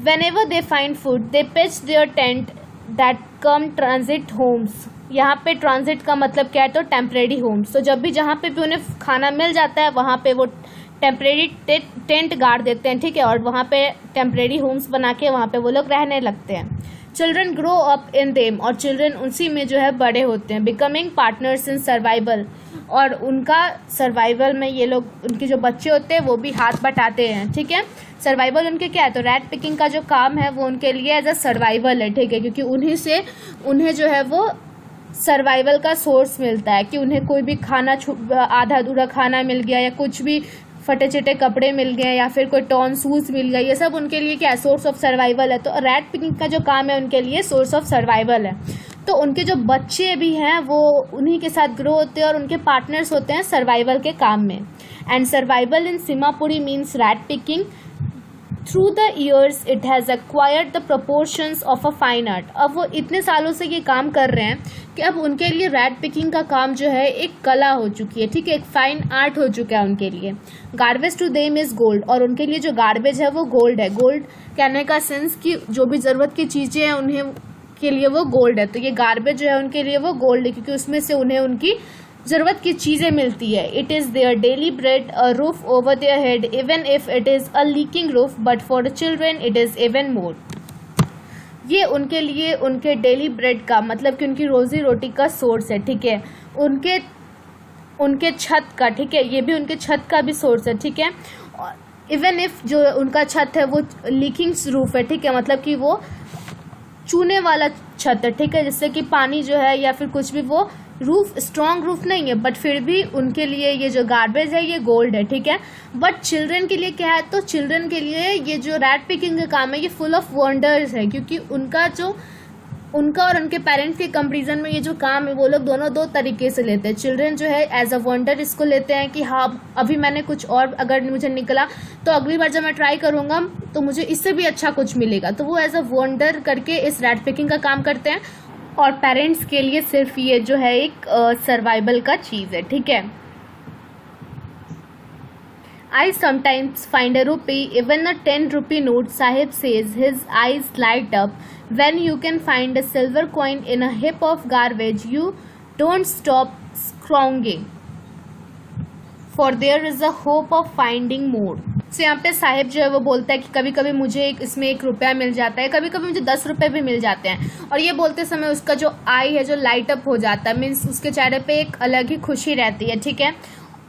Whenever they find food, they pitch their tent that come transit homes। यहाँ पे ट्रांजिट का मतलब क्या है, तो टेम्परेरी होम्स। तो जब भी जहाँ पे भी उन्हें खाना मिल जाता है वहाँ पे वो टेम्परेरी टेंट गाड़ देते हैं, ठीक है, और वहाँ पे टेम्परेरी होम्स बना के वहाँ पे वो लोग रहने लगते हैं। Children grow up in them, और चिल्ड्रन उसी में जो है बड़े होते हैं। बिकमिंग पार्टनर्स इन सर्वाइवल, और उनका सर्वाइवल में ये लोग, उनके जो बच्चे होते हैं वो भी हाथ बटाते हैं, ठीक है। सर्वाइवल उनके क्या है, तो रैट पिकिंग का जो काम है वो उनके लिए एज अ सर्वाइवल है, ठीक है, क्योंकि उन्हें जो है वो सर्वाइवल का सोर्स मिलता है कि उन्हें कोई भी खाना आधा अधूरा खाना मिल गया या कुछ भी फटे चिटे कपड़े मिल गए या फिर कोई टॉर्न शूज मिल गया, ये सब उनके लिए क्या है, सोर्स ऑफ सर्वाइवल है। तो रैट पिकिंग का जो काम है उनके लिए सोर्स ऑफ सर्वाइवल है। तो उनके जो बच्चे भी हैं वो उन्हीं के साथ ग्रो होते हैं और उनके पार्टनर्स होते हैं सर्वाइवल के काम में। And survival in Seemapuri means rat picking. Through the years it has acquired the proportions of a fine art. अब वो इतने सालों से ये काम कर रहे हैं कि अब उनके लिए रैट पिकिंग का काम जो है एक कला हो चुकी है, ठीक है, एक फाइन आर्ट हो चुका है उनके लिए। Garbage to them is gold, और उनके लिए जो गार्बेज है वो गोल्ड है। गोल्ड कहने का सेंस कि जो भी ज़रूरत की चीज़ें हैं उन्हें के लिए वो गोल्ड है। तो ये गार्बेज जो है उनके लिए वो गोल्ड है क्योंकि उसमें से उन्हें उनकी ज़रूरत की चीज़ें मिलती है। It is their daily bread, a roof over their head even if it is a leaking roof, but for the children it is even more. ये उनके लिए उनके डेली ब्रेड का मतलब कि उनकी रोज़ी रोटी का सोर्स है, ठीक है, उनके छत का, ठीक है, ये भी उनके छत का भी सोर्स है, ठीक है। इवन इफ जो उनका छत है वो लीकिंग रूफ है, ठीक है, मतलब कि वो चूने वाला छत है, ठीक है, जिससे कि पानी जो है या फिर कुछ भी, वो रूफ स्ट्रॉन्ग रूफ नहीं है, बट फिर भी उनके लिए ये जो गार्बेज है ये गोल्ड है, ठीक है। बट चिल्ड्रन के लिए क्या है, तो चिल्ड्रन के लिए ये जो रैट पिकिंग का काम है ये फुल ऑफ वंडर्स है, क्योंकि उनका और उनके पेरेंट्स के कंपेरिजन में ये जो काम है वो लोग दोनों दो तरीके से लेते हैं। चिल्ड्रन जो है एज अ वंडर इसको लेते हैं कि हाँ अभी मैंने कुछ और अगर मुझे निकला तो अगली बार जब मैं ट्राई करूँगा तो मुझे इससे भी अच्छा कुछ मिलेगा, तो वो एज अ वंडर करके इस रैट पिकिंग का काम करते हैं। और पेरेंट्स के लिए सिर्फ ये जो है एक सर्वाइवल का चीज़ है, ठीक है। I sometimes find a rupee, even a 10 rupee note, Sahib says, his eyes light up. When you can find a silver coin in a heap of garbage, you don't stop scrounging, for there is a hope of finding more. So यहाँ पे साहिब जो है वो बोलता है कि कभी कभी मुझे इसमें 1 रुपया मिल जाता है, कभी कभी मुझे 10 रुपये भी मिल जाते हैं। और ये बोलते समय उसका जो आई है जो लाइट अप हो जाता है, मीन्स उसके चेहरे पे एक अलग ही खुशी रहती है, ठीक है।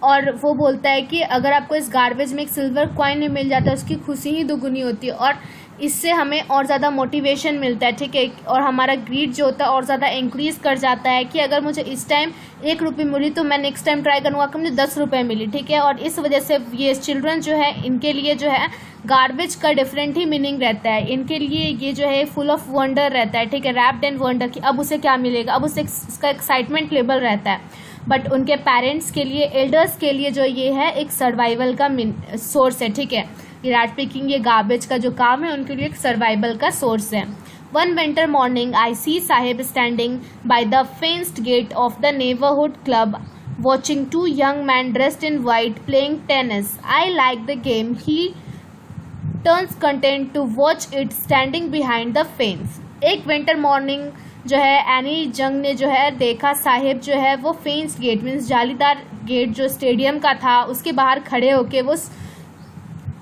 और वो बोलता है कि अगर आपको इस गार्बेज में एक सिल्वर कॉइन मिल जाता है, उसकी खुशी ही दुगुनी होती है और इससे हमें और ज़्यादा मोटिवेशन मिलता है, ठीक है। और हमारा ग्रीड जो होता है और ज़्यादा इंक्रीज़ कर जाता है कि अगर मुझे इस टाइम 1 रुपये मिली तो मैं नेक्स्ट टाइम ट्राई करूँगा कि मुझे 10 रुपये मिली, ठीक है। और इस वजह से ये चिल्ड्रन जो है इनके लिए जो है गार्बेज का डिफरेंट ही मीनिंग रहता है। इनके लिए ये जो है फुल ऑफ वंडर रहता है, ठीक है, रैप्ड इन वंडर कि अब उसे क्या मिलेगा, अब उसे उसका एक्साइटमेंट लेवल रहता है। बट उनके पेरेंट्स के लिए, एल्डर्स के लिए जो ये है एक सर्वाइवल का सोर्स है, ठीक है। ये रैट पिकिंग, ये गार्बेज का जो काम है उनके लिए एक सर्वाइवल का सोर्स है। One winter morning I see Saheb standing by the fenced gate of the neighbourhood club watching 2 young men dressed in white playing tennis. I like the game. He turns content to watch it standing behind the fence. एक विंटर मॉर्निंग जो है एनी जंग ने जो है देखा साहिब जो है वो फेंस गेट मीन्स जालीदार गेट जो स्टेडियम का था उसके बाहर खड़े होके वो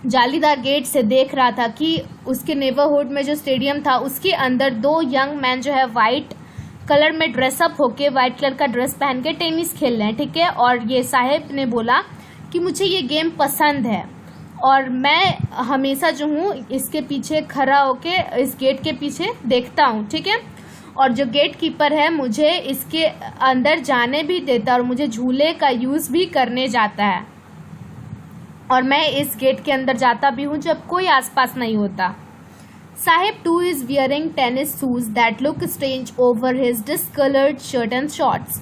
जालीदार गेट से देख रहा था कि उसके नेबरहुड में जो स्टेडियम था उसके अंदर 2 यंग मैन जो है वाइट कलर में ड्रेसअप होके वाइट कलर का ड्रेस पहन के टेनिस खेल रहे हैं, ठीक है। और ये साहिब ने बोला कि मुझे ये गेम पसंद है और मैं हमेशा जो हूँ इसके पीछे खड़ा होके इस गेट के पीछे देखता हूँ, ठीक है। और जो गेट कीपर है मुझे इसके अंदर जाने भी देता है और मुझे झूले का यूज़ भी करने जाता है और मैं इस गेट के अंदर जाता भी हूँ जब कोई आसपास नहीं होता। Sahib too is wearing tennis shoes that look strange over his discolored shirt and shorts.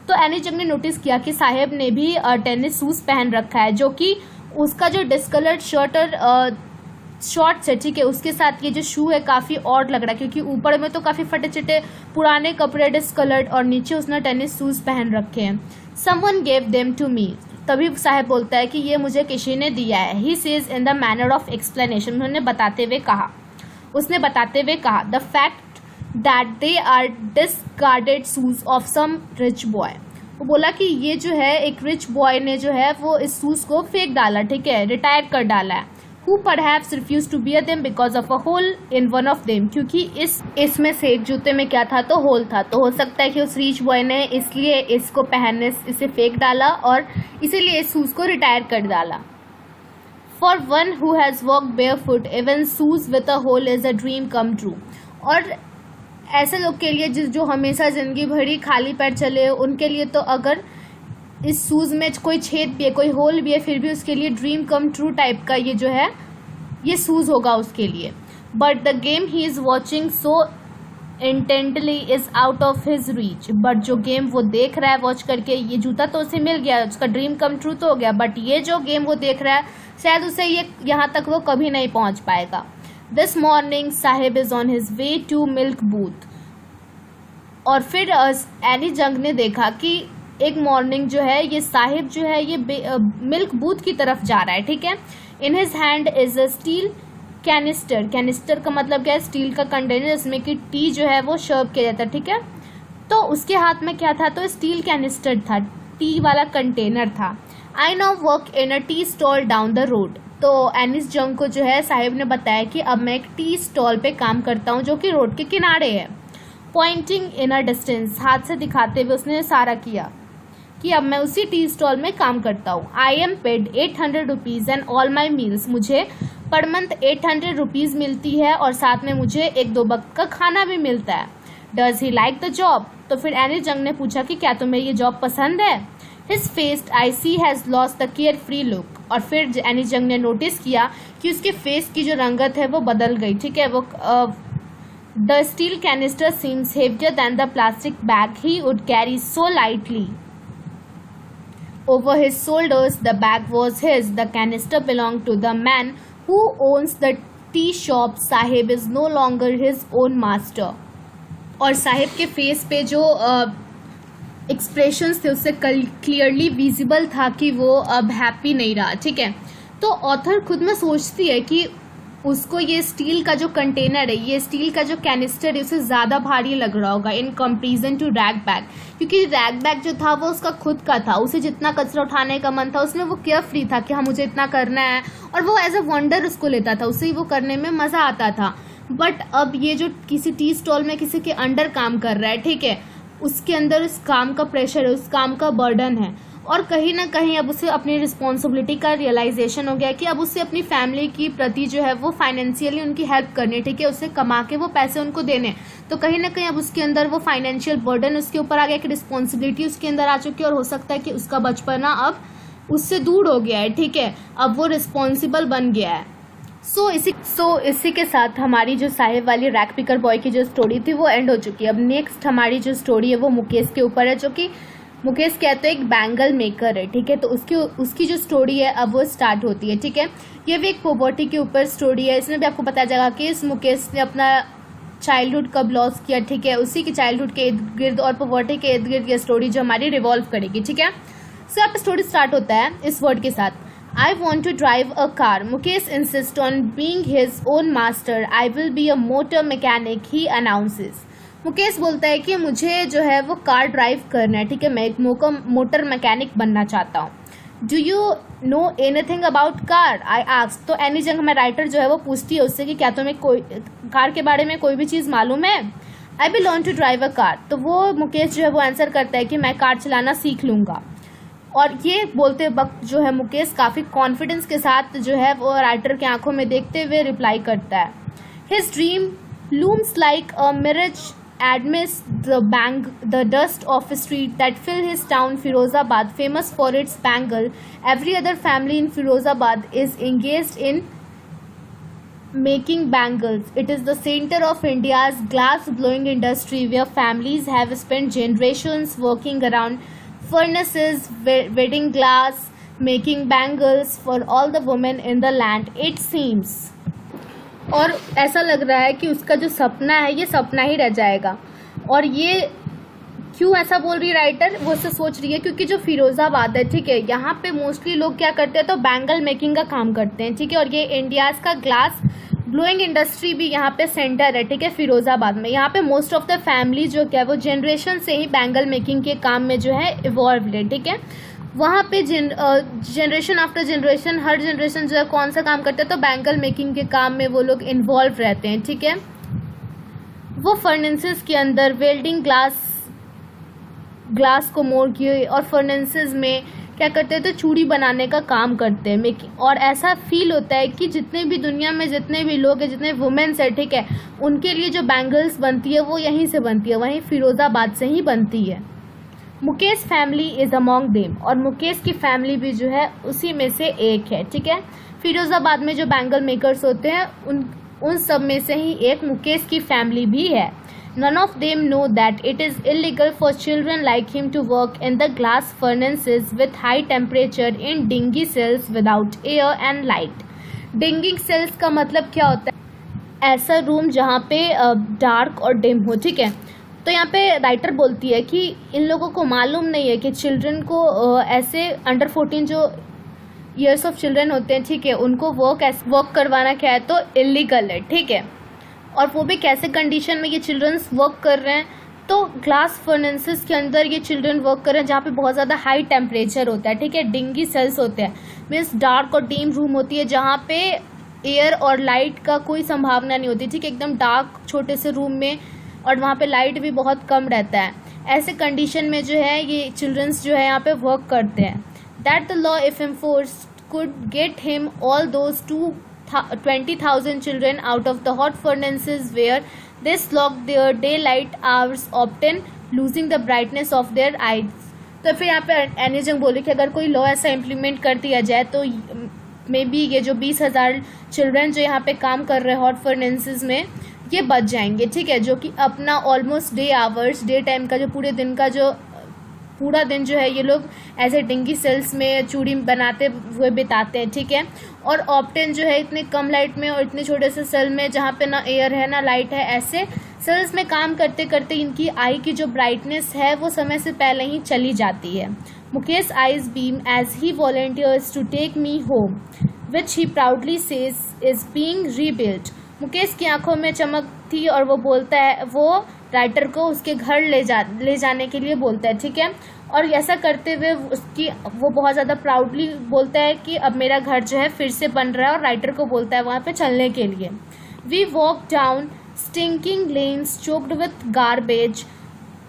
तो एनी जंग ने नोटिस किया कि साहिब ने भी टेनिस शूज पहन रखा है जो कि उसका जो डिस्कलर्ड शर्ट और शॉर्ट्स है, ठीक है, उसके साथ ये जो शू है काफ़ी ऑड लग रहा है क्योंकि ऊपर में तो काफ़ी फटे चिटे पुराने कपड़े डिस्कलर्ड और नीचे उसने टेनिस शूज पहन रखे हैं। Someone gave them to me. तभी साहिब बोलता है कि ये मुझे किसी ने दिया है. He says in the manner of explanation. उसने बताते हुए कहा the fact that they are discarded shoes of some rich boy. वो बोला कि ये जो है एक रिच बॉय ने जो है वो इस शूज को फेंक डाला, ठीक है, रिटायर कर डाला है. Who perhaps refused to wear them because of a hole in one of them. क्योंकि इसमें से एक जूते में क्या था तो होल था, तो हो सकता है कि उस रिच बॉय ने इसलिए इसको पहनने इसे फेंक डाला और इसीलिए इस शूज को रिटायर कर डाला. For one who has walked barefoot, even shoes with a hole is a dream come true. और ऐसे लोग के लिए जो हमेशा जिंदगी भरी खाली पैर चले उनके लिए तो अगर इस शूज़ में कोई छेद भी है, कोई होल भी है, फिर भी उसके लिए ड्रीम कम ट्रू टाइप का ये जो है ये शूज़ होगा उसके लिए. But the game he is watching so intently is out of his reach. But जो गेम वो देख रहा है वॉच करके, ये जूता तो उसे मिल गया, उसका ड्रीम कम ट्रू तो हो गया, बट ये जो गेम वो देख रहा है शायद उसे ये यहाँ तक वो कभी नहीं पहुँच पाएगा. This morning Saheb is on his way to milk booth. और फिर एनी जंग ने देखा कि एक मॉर्निंग जो है ये साहिब जो है ये मिल्क बूथ की तरफ जा रहा है, ठीक है. In his hand is a steel canister. Canister का मतलब क्या है? स्टील का कंटेनर जिसमें कि टी जो है वो सर्व किया जाता है, ठीक है. तो उसके हाथ में क्या था? तो स्टील कैनिस्टर था, टी वाला कंटेनर था. I now work in a tea stall down the road. तो एनिस जंग को जो है साहिब ने बताया कि अब मैं एक टी स्टॉल पे काम करता हूँ जो कि रोड के किनारे है. पॉइंटिंग इन अ डिस्टेंस, हाथ से दिखाते हुए उसने इशारा किया कि अब मैं उसी टी स्टॉल में काम करता हूँ. I am paid 800 rupees and all my meals. मुझे पर मंथ 800 रुपीज़ मिलती है और साथ में मुझे 1-2 वक्त का खाना भी मिलता है. Does he like the job. तो फिर एनी जंग ने पूछा कि क्या तुम्हें ये जॉब पसंद है. His face I see has lost the carefree look. और फिर एनी जंग ने नोटिस किया कि उसके फेस की जो रंगत है वो बदल गई, ठीक है. वो the steel canister seems heavier than the plastic bag he would carry so lightly. Over his shoulders, the bag was his. The canister belonged to the man who owns the tea shop. Sahib is no longer his own master. और साहिब के फेस पे जो एक्सप्रेशंस थे उससे क्लियरली विजिबल था कि वो अब हैप्पी नहीं रहा, ठीक है। तो ऑथर खुद में सोचती है कि उसको ये स्टील का जो कंटेनर है, ये स्टील का जो कैनिस्टर है, उसे ज़्यादा भारी लग रहा होगा in comparison to rag bag, क्योंकि रैग बैग जो था वो उसका खुद का था, उसे जितना कचरा उठाने का मन था उसमें वो केयर फ्री था कि हाँ मुझे इतना करना है, और वो एज अ वंडर उसको लेता था, उसे वो करने में मज़ा आता था। बट अब ये जो किसी टी स्टॉल में किसी के अंडर काम कर रहा है, ठीक है, उसके अंदर उस काम का प्रेशर है, उस काम का बर्डन है, और कहीं ना कहीं अब उसे अपनी रिस्पॉन्सिबिलिटी का रियलाइजेशन हो गया कि अब उसे अपनी फैमिली की प्रति जो है वो फाइनेंशियली उनकी हेल्प करनी है, ठीक है, उसे कमा के वो पैसे उनको देने। तो कहीं ना कहीं अब उसके अंदर वो फाइनेंशियल बर्डन उसके ऊपर आ गया, कि रिस्पॉन्सिबिलिटी उसके अंदर आ चुकी है, और हो सकता है कि उसका बचपना अब उससे दूर हो गया है, ठीक है, अब वो रिस्पॉन्सिबल बन गया है। सो इसी के साथ हमारी जो साहिब वाली रैक पिकर बॉय की जो स्टोरी थी वो एंड हो चुकी है। अब नेक्स्ट हमारी जो स्टोरी है वो मुकेश के ऊपर है, जो कि मुकेश कहते हैं एक बैंगल मेकर है, ठीक है। तो उसकी जो स्टोरी है अब वो स्टार्ट होती है, ठीक है। ये भी एक पॉवर्टी के ऊपर स्टोरी है। इसमें भी आपको पता चलेगा कि इस मुकेश ने अपना चाइल्डहुड कब लॉस किया, ठीक है, उसी की चाइल्डहुड के इर्द गिर्द और पॉवर्टी के इर्द गिर्द ये स्टोरी जो हमारी रिवॉल्व करेगी, ठीक है। सो अब स्टोरी स्टार्ट होता है इस वर्ड के साथ, I want to drive a car. Mukesh insists on being his own master. I will be a motor mechanic, he announces. Mukesh बोलता है कि मुझे जो है वो कार ड्राइव करना है, ठीक है, मैं एक मोटर मैकेनिक बनना चाहता हूँ। Do you know anything about car, I ask. तो एनी जंग में राइटर जो है वो पूछती है उससे कि क्या तुम्हें कोई कार के बारे में कोई भी चीज़ मालूम है। I will learn to drive a car. तो वो मुकेश जो है वो आंसर करता है कि मैं कार चलाना सीख लूँगा। और ये बोलते वक्त जो है मुकेश काफ़ी कॉन्फिडेंस के साथ जो है वो राइटर के आंखों में देखते हुए रिप्लाई करता है, his dream looms like a mirage amidst the dust of a street that fill his town Firozabad, famous for its bangle. Every other family in Firozabad is engaged in making bangles. It is the center of India's glass blowing industry, where families have spent generations working around furnaces, wedding glass, making bangles for all the women in the land, it seems. और ऐसा लग रहा है कि उसका जो सपना है ये सपना ही रह जाएगा। और ये क्यों ऐसा बोल रही है राइटर, वो से सोच रही है क्योंकि जो फिरोज़ाबाद है, ठीक है, यहाँ पे मोस्टली लोग क्या करते हैं तो बैंगल मेकिंग का काम करते हैं, ठीक है, और ये इंडियाज़ का ग्लास ब्लोइंग इंडस्ट्री भी यहाँ पे सेंटर है, ठीक है, फिरोज़ाबाद में। यहाँ पे मोस्ट ऑफ द फैमिली जो क्या है वो जनरेशन से ही बैंगल मेकिंग के काम में जो है इवॉल्व है, ठीक है। वहाँ पे जनरेशन आफ्टर जनरेशन हर जनरेशन जो है कौन सा काम करते हैं तो बैंगल मेकिंग के काम में वो लोग इन्वॉल्व रहते हैं, ठीक है। वो फर्नेसेस के अंदर वेल्डिंग ग्लास को मोड़ के और फर्नेसेस में क्या करते हैं तो चूड़ी बनाने का काम करते हैं। और ऐसा फील होता है कि जितने भी दुनिया में जितने भी लोग हैं, जितने वुमेन्स हैं, ठीक है, उनके लिए जो बैंगल्स बनती है वो यहीं से बनती है, वहीं फिरोज़ाबाद से ही बनती है। Mukesh family is among them, और मुकेश की फैमिली भी जो है उसी में से एक है, ठीक है। फिरोज़ाबाद में जो बैंगल मेकर्स होते हैं उन सब में से ही एक मुकेश की फैमिली भी है। None of them know that it is illegal for children like him to work in the glass furnaces with high temperature in dingy cells without air and light. Dingy cells का मतलब क्या होता है, ऐसा रूम जहाँ पे डार्क और डिम हो, ठीक है। तो यहाँ पे राइटर बोलती है कि इन लोगों को मालूम नहीं है कि चिल्ड्रन को ऐसे अंडर 14 जो ईयर्स ऑफ चिल्ड्रन होते हैं, ठीक है, उनको वर्क करवाना क्या है तो इलीगल है, ठीक है। और वो भी कैसे कंडीशन में ये चिल्ड्रंस वर्क कर रहे हैं तो ग्लास फर्नेसेस के अंदर ये चिल्ड्रन वर्क कर रहे हैं जहाँ पे बहुत ज़्यादा हाई टेम्परेचर होता है, ठीक है, डिंगी सेल्स होते हैं, मीन्स डार्क और डीम रूम होती है जहाँ पे एयर और लाइट का कोई संभावना नहीं होती, ठीक है, एकदम डार्क छोटे से रूम में, और वहाँ पे लाइट भी बहुत कम रहता है। ऐसे कंडीशन में जो है ये चिल्ड्रंस जो है यहाँ पे वर्क करते हैं। That the law if enforced could get him all those 20,000 children out of the hot furnaces where they slog their daylight hours, often losing the brightness of their eyes. तो फिर यहाँ पे एनी जंग बोली कि अगर कोई लॉ ऐसा इम्प्लीमेंट कर दिया जाए तो मे बी ये जो 20,000 चिल्ड्रन जो यहाँ पे काम कर रहे हैं हॉट फर्नेसेस में ये बच जाएंगे, ठीक है, जो कि अपना ऑलमोस्ट डे टाइम का जो पूरा दिन जो है ये लोग ऐसे डिंगी सेल्स में चूड़ी बनाते हुए बिताते हैं, ठीक है। और ऑप्टेन जो है इतने कम लाइट में और इतने छोटे से सेल में जहाँ पे ना एयर है ना लाइट है, ऐसे सेल्स में काम करते करते इनकी आई की जो ब्राइटनेस है वो समय से पहले ही चली जाती है। Mukesh eyes beam as he volunteers to take me home which he proudly says is being rebuilt. Mukesh की आंखों में चमक थी और वो बोलता है, वो राइटर को उसके घर ले जाने के लिए बोलता है, ठीक है। और ऐसा करते हुए वो बहुत ज़्यादा प्राउडली बोलता है कि अब मेरा घर जो है फिर से बन रहा है, और राइटर को बोलता है वहाँ पे चलने के लिए। We walk down stinking lanes choked with garbage,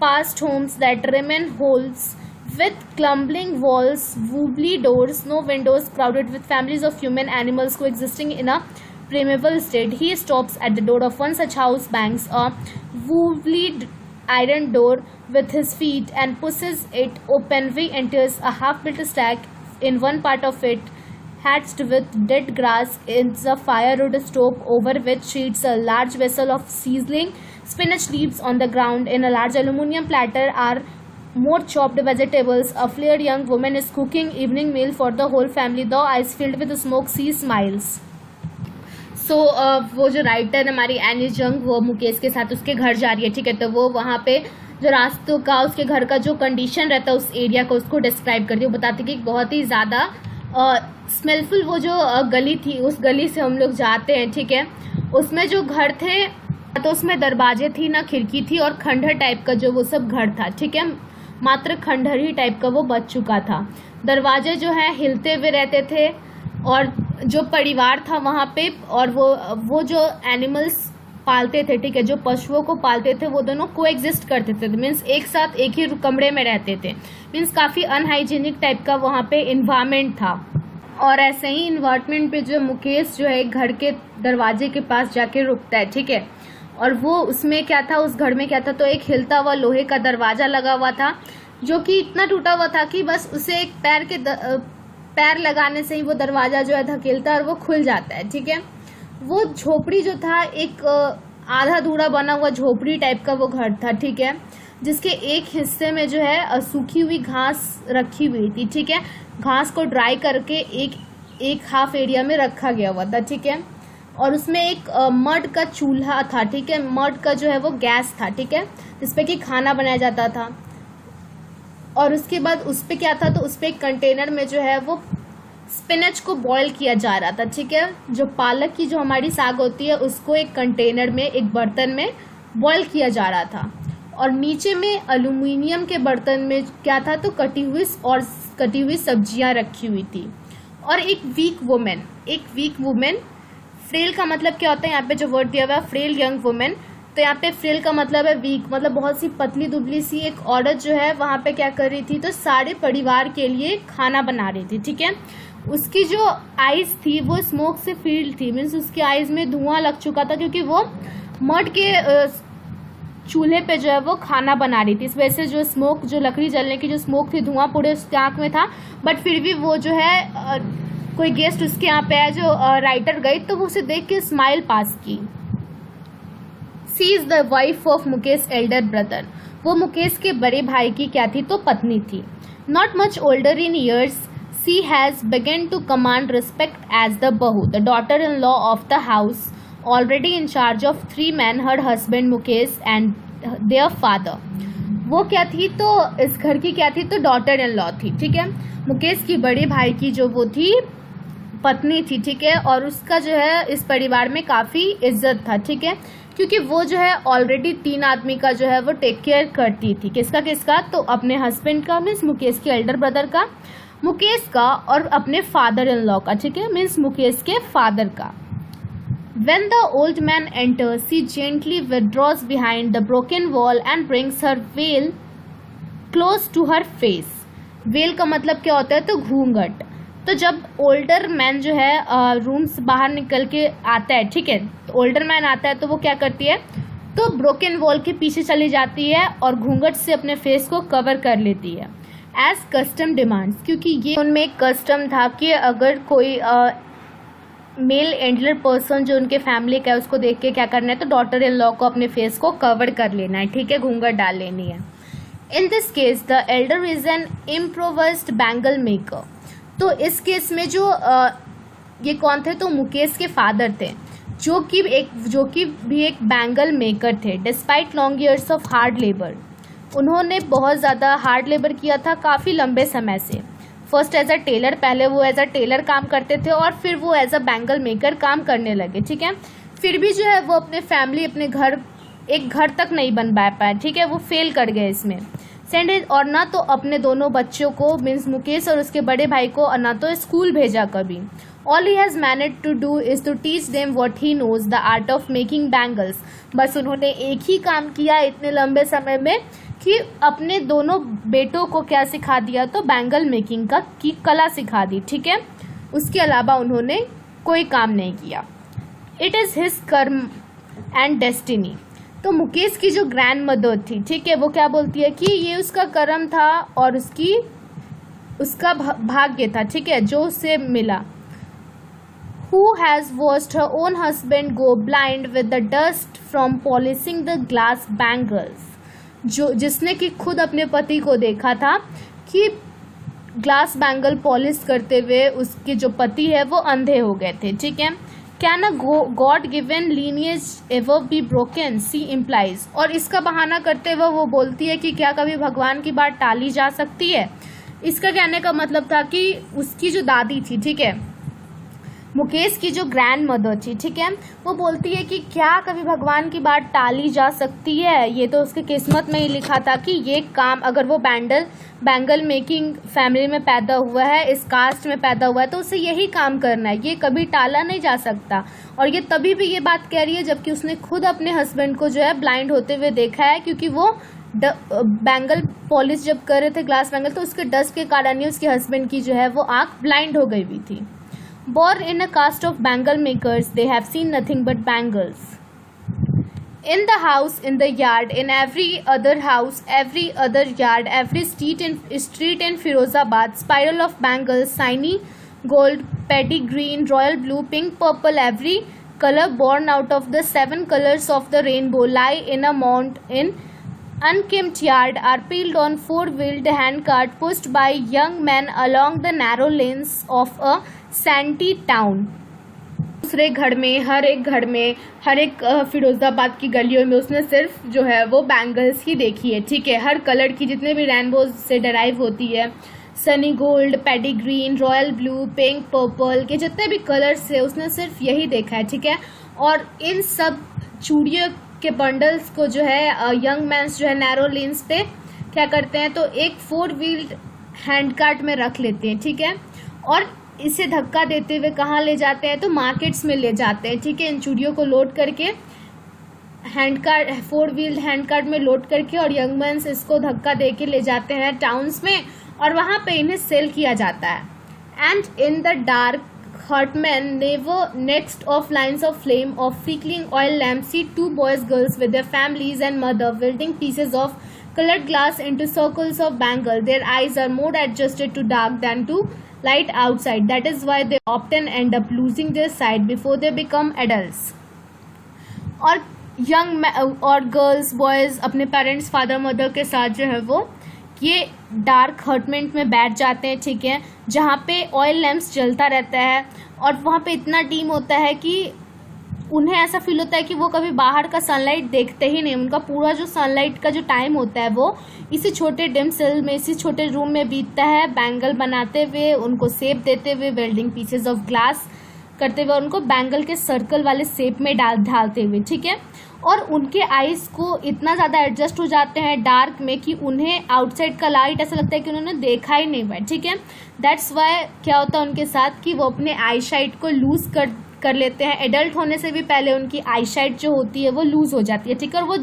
past homes that remain holes with crumbling walls, wobbly doors, no windows, crowded with families of human animals coexisting in a primeval state. He stops at the door of one such house, bangs a wobbly iron door with his feet and pushes it open. We enters a half-built stack. In one part of it, hatched with dead grass, is a firewood stove over which sheets a large vessel of sizzling spinach leaves. On the ground, in a large aluminium platter, are more chopped vegetables. A flared young woman is cooking evening meal for the whole family. The eyes filled with smoke, she smiles. So वो जो राइटर हमारी एनी जंग वो मुकेश के साथ उसके घर जा रही है, ठीक है। तो वो वहाँ पे जो रास्तों का उसके घर का जो कंडीशन रहता है उस एरिया को उसको डिस्क्राइब करती है। वो बताती है कि बहुत ही ज़्यादा स्मेलफुल वो जो गली थी, उस गली से हम लोग जाते हैं, ठीक है। उसमें जो घर थे तो उसमें दरवाजे थी ना खिड़की थी, और खंडहर टाइप का जो वो सब घर था, ठीक है। मात्र खंडहर ही टाइप का वो बच चुका था। दरवाजे जो है हिलते हुए रहते थे, और जो परिवार था वहाँ पे, और वो जो एनिमल्स पालते थे, ठीक है, जो पशुओं को पालते थे, वो दोनों कोएग्जिस्ट करते थे। मीन्स एक साथ एक ही कमरे में रहते थे। मीन्स काफ़ी अनहाइजीनिक टाइप का वहाँ पे इन्वायरमेंट था। और ऐसे ही इन्वायरमेंट पे जो मुकेश जो है घर के दरवाजे के पास जाके रुकता है, ठीक है। और वो उसमें क्या था, उस घर में क्या था, तो एक हिलता हुआ लोहे का दरवाज़ा लगा हुआ था, जो कि इतना टूटा हुआ था कि बस उसे एक पैर लगाने से ही वो दरवाज़ा जो है धकेलता है और वो खुल जाता है, ठीक है। वो झोपड़ी जो था एक आधा अधूरा बना हुआ झोपड़ी टाइप का वो घर था, ठीक है, जिसके एक हिस्से में जो है सूखी हुई घास रखी हुई थी, ठीक है। घास को ड्राई करके एक हाफ एरिया में रखा गया हुआ था, ठीक है। और उसमें एक मड का चूल्हा था, ठीक है। मड का जो है वो गैस था, ठीक है, जिसपे कि खाना बनाया जाता था। और उसके बाद उस पर क्या था, तो उस पर एक कंटेनर में जो है वो स्पिनच को बॉईल किया जा रहा था, ठीक है। जो पालक की जो हमारी साग होती है उसको एक कंटेनर में, एक बर्तन में बॉईल किया जा रहा था। और नीचे में एल्यूमिनियम के बर्तन में क्या था, तो कटी हुई सब्जियां रखी हुई थी। और एक वीक वुमेन, फ्रेल का मतलब क्या होता है, यहाँ पे जो वर्ड दिया हुआ है फ्रेल यंग वुमेन, तो यहाँ पे फ्रेल का मतलब है वीक, मतलब बहुत सी पतली दुबली सी एक औरत जो है वहाँ पे क्या कर रही थी, तो सारे परिवार के लिए खाना बना रही थी, ठीक है। उसकी जो आइज थी वो स्मोक से फील्ड थी। मीन्स उसकी आइज में धुआं लग चुका था, क्योंकि वो मड के चूल्हे पे जो है वो खाना बना रही थी। इस वजह से जो स्मोक, जो लकड़ी जलने की जो स्मोक थी, धुआं पूरे उसके आँख में था। बट फिर भी वो जो है कोई गेस्ट उसके यहाँ पे है, जो राइटर गई, तो वो उसे देख के स्माइल पास की। She is the wife of Mukesh elder brother. वो मुकेश के बड़े भाई की क्या थी, तो पत्नी थी। Not much older in years, she has begun to command respect as the bahu, the daughter in law of the house, already in charge of 3 men, her husband Mukesh and their father. वो क्या थी, तो इस घर की क्या थी, तो डॉटर इन लॉ थी, ठीक है। मुकेश की बड़े भाई की जो वो थी पत्नी थी, ठीक है। और उसका जो है इस परिवार में काफ़ी इज्जत था, ठीक है, क्योंकि वो जो है ऑलरेडी 3 आदमी का जो है वो टेक केयर करती थी। किसका, तो अपने हस्बैंड का, मीन्स मुकेश के एल्डर ब्रदर का, मुकेश का, और अपने फादर इन लॉ का, ठीक है, मीन्स मुकेश के फादर का। When the old man enters, she gently withdraws behind the broken wall and brings her veil close to her face. Well का मतलब क्या होता है, तो घूंघट। तो जब ओल्डर मैन जो है रूम से बाहर निकल के आता है, ठीक है, तो ओल्डर मैन आता है तो वो क्या करती है, तो ब्रोकन वॉल के पीछे चली जाती है और घूंघट से अपने फेस को कवर कर लेती है। एज कस्टम डिमांड्स, क्योंकि ये उनमें एक कस्टम था कि अगर कोई मेल एल्डर पर्सन जो उनके फैमिली का है उसको देख के क्या करना है, तो डॉटर इन लॉ को अपने फेस को कवर कर लेना है, ठीक है, घूंघट डाल लेनी है। In this case the Elder is an improvised bangle maker. तो इस केस में जो ये कौन थे, तो मुकेश के फादर थे, जो कि भी एक बैंगल मेकर थे। Despite long years of hard labour, उन्होंने बहुत ज़्यादा हार्ड लेबर किया था काफ़ी लंबे समय से। फर्स्ट एज अ टेलर, पहले वो एज अ टेलर काम करते थे और फिर वो एज अ बैंगल मेकर काम करने लगे, ठीक है। फिर भी जो है वो अपने फैमिली, अपने एक घर तक नहीं बन पाए, ठीक है, वो फेल कर गए इसमें। सेंड और ना तो अपने दोनों बच्चों को मीन्स मुकेश और उसके बड़े भाई को ना तो स्कूल भेजा कभी। All he has manage to do is to teach them what he knows the art of making bangles. बस उन्होंने एक ही काम किया इतने लंबे समय में कि अपने दोनों बेटों को क्या सिखा दिया, तो बैंगल मेकिंग की कला सिखा दी, ठीक है। उसके अलावा उन्होंने कोई काम नहीं किया। इट इज़ हिज कर्म एंड डेस्टिनी। तो मुकेश की जो ग्रैंड मदर थी, ठीक है, वो क्या बोलती है कि ये उसका कर्म था और उसका भाग्य था, ठीक है, जो उसे मिला। Who has watched her own husband go blind with the dust from polishing the glass bangles? जिसने कि खुद अपने पति को देखा था कि ग्लास बैंगल पॉलिश करते हुए उसके जो पति है वो अंधे हो गए थे, ठीक है। Can a god given lineage ever be broken, she implies. और इसका बहाना करते हुए वो बोलती है कि क्या कभी भगवान की बात टाली जा सकती है। इसका कहने का मतलब था कि उसकी जो दादी थी, ठीक है, मुकेश की जो ग्रैंड मदर थी, ठीक है, वो बोलती है कि क्या कभी भगवान की बात टाली जा सकती है। ये तो उसके किस्मत में ही लिखा था कि ये काम, अगर वो बैंगल मेकिंग फैमिली में पैदा हुआ है, इस कास्ट में पैदा हुआ है, तो उसे यही काम करना है, ये कभी टाला नहीं जा सकता। और ये तभी भी ये बात कह रही है जबकि उसने खुद अपने हस्बैंड को जो है ब्लाइंड होते हुए देखा है, क्योंकि वो बैंगल पॉलिश जब कर रहे थे ग्लास बैंगल, तो उसके डस्ट के कारण ही उसके हस्बैंड की जो है वो आँख ब्लाइंड हो गई हुई थी। Born in a caste of bangle makers, they have seen nothing but bangles. In the house, in the yard, in every other house, every other yard, every street in Firozabad, spiral of bangles, shiny gold, paddy green, royal blue, pink, purple, every color born out of the 7 colors of the rainbow lie in a mound in unkempt yard, are peeled on 4-wheeled handcart pushed by young men along the narrow lanes of a senti town. दूसरे घर में, हर एक फिरोजाबाद की गलियों में उसने सिर्फ जो है वो बैंगल्स ही देखी है, ठीक है। हर कलर की, जितने भी रेनबो से डराइव होती है, Sunny gold, paddy green, royal blue, pink, purple के जितने भी कलर्स है उसने सिर्फ यही देखा है, ठीक है। और इन सब चूड़ियों के बंडल्स को जो है यंग मैन्स जो है नैरो लेन्स पे क्या करते हैं, तो एक 4-व्हील्ड हैंडकार्ट में रख लेते हैं, ठीक है। और इसे धक्का देते हुए कहाँ ले जाते हैं, तो मार्केट्स में ले जाते हैं, ठीक है। इन चूड़ियों को लोड करके 4-व्हील्ड हैंडकार्ट में लोड करके और यंग मैन्स इसको धक्का दे के ले जाते हैं टाउन्स में और वहाँ पे इन्हें सेल किया जाता है। एंड इन द डार्क हर्टमैन never next of lines of flame of flickering oil lamp see 2 boys girls with their families and mother wielding pieces of colored glass into circles of bangle. Their eyes are more adjusted to dark than to light outside. That is why they often end up losing their sight before they become adults. और यंग और गर्ल्स बॉयज़ अपने पेरेंट्स, फादर मदर के साथ जो है वो ये डार्क हर्टमेंट में बैठ जाते हैं, ठीक है, जहाँ पे ऑयल लैम्प्स जलता रहता है और वहाँ पे इतना डीम होता है कि उन्हें ऐसा फील होता है कि वो कभी बाहर का सनलाइट देखते ही नहीं। उनका पूरा जो सनलाइट का जो टाइम होता है वो इसी छोटे डिम सेल में, इसी छोटे रूम में बीतता है, बैंगल बनाते हुए, उनको शेप देते हुए, वेल्डिंग पीसेस ऑफ ग्लास करते हुए, उनको बैंगल के सर्कल वाले शेप में ढालते हुए, ठीक है। और उनके आईज को इतना ज़्यादा एडजस्ट हो जाते हैं डार्क में कि उन्हें आउटसाइड का लाइट ऐसा लगता है कि उन्होंने देखा ही नहीं हुआ, ठीक है। दैट्स वाई क्या होता है उनके साथ कि वो अपने आई साइट को लूज कर लेते हैं। एडल्ट होने से भी पहले उनकी आई साइट जो होती है वो लूज हो जाती है, ठीक है, और वो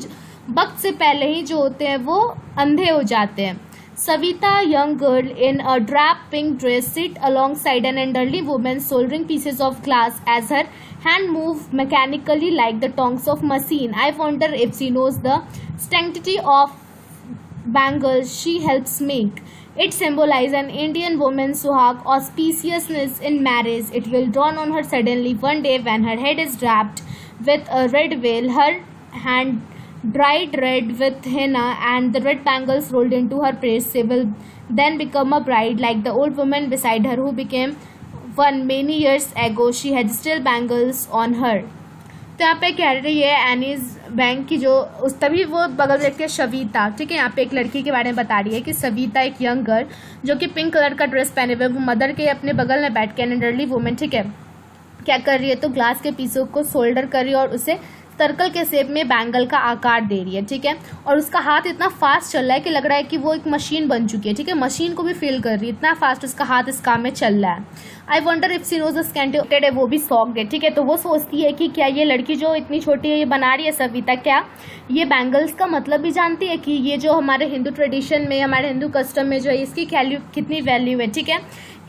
वक्त से पहले ही जो होते हैं वो अंधे हो जाते हैं। Savita, young girl in a drab pink dress, sit alongside an elderly woman soldering pieces of glass as her hand move mechanically like the tongs of machine. I wonder if she knows the sanctity of bangles she helps make. It symbolizes an Indian woman's suhag, auspiciousness in marriage. It will dawn on her suddenly one day when her head is wrapped with a red veil, her hand dyed red with henna, and the red bangles rolled into her praise. She will then become a bride like the old woman beside her who became one many years ago. She had still bangles on her. तो यहाँ पे कह रही है एनीज बैंक की जो उस तभी वो बगल में देखते हैं सविता, ठीक है। यहाँ पे एक लड़की के बारे में बता रही है कि सविता एक यंग गर्ल जो कि पिंक कलर का ड्रेस पहने हुए वो मदर के अपने बगल में बैठ के, एन एल्डरली वुमेन, ठीक है, क्या कर रही है, तो ग्लास के पीसों को सोल्डर कर रही है और उसे सर्कल के शेप में बैंगल का आकार दे रही है, ठीक है। और उसका हाथ इतना फास्ट चल रहा है कि लग रहा है कि वो एक मशीन बन चुकी है, ठीक है, मशीन को भी फील कर रही है, इतना फास्ट उसका हाथ इस काम में चल रहा है। I wonder if she knows the scanted है, वो भी शॉक्ड है, ठीक है। तो वो सोचती है कि क्या ये लड़की जो इतनी छोटी है ये बना रही है सविता, क्या ये बैंगल्स का मतलब भी जानती है कि ये जो हमारे हिंदू ट्रेडिशन में, हमारे हिंदू कस्टम में जो है इसकी कितनी वैल्यू है, ठीक है।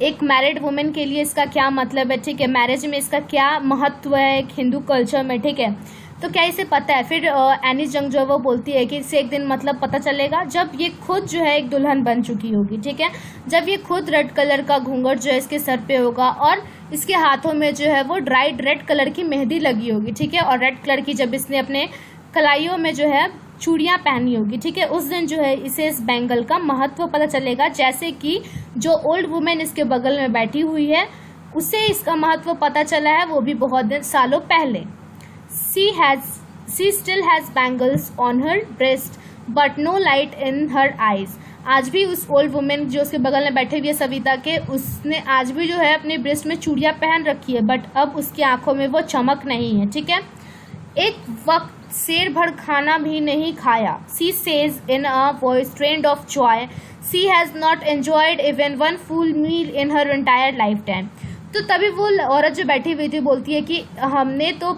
एक मैरिड वुमेन के लिए इसका क्या मतलब है, ठीक है, मैरिज में इसका क्या महत्व है एक हिंदू कल्चर में, ठीक है। तो क्या इसे पता है? फिर एनी जंग जो है वो बोलती है कि इसे एक दिन मतलब पता चलेगा जब ये खुद जो है एक दुल्हन बन चुकी होगी, ठीक है, जब ये खुद रेड कलर का घूंघट जो है इसके सर पे होगा और इसके हाथों में जो है वो ड्राइड रेड कलर की मेहंदी लगी होगी, ठीक है, और रेड कलर की जब इसने अपने कलाइयों में जो है चूड़ियाँ पहनी होगी, ठीक है, उस दिन जो है इसे इस बैंगल का महत्व पता चलेगा। जैसे कि जो ओल्ड वुमेन इसके बगल में बैठी हुई है उसे इसका महत्व पता चला है, वो भी बहुत दिन सालों पहले। She still has bangles on her breast, but no light in her eyes. आज भी उस ओल्ड वुमेन जो उसके बगल में बैठे हुई है सविता के, उसने आज भी जो है अपने ब्रेस्ट में चूड़ियाँ पहन रखी है, बट अब उसकी आंखों में वो चमक नहीं है, ठीक है। एक वक्त शेर भर खाना भी नहीं खाया, she says in a voice trained of joy. She has not enjoyed even one full meal in her entire lifetime. तो तभी वो औरत जो बैठी हुई थी बोलती है कि हमने तो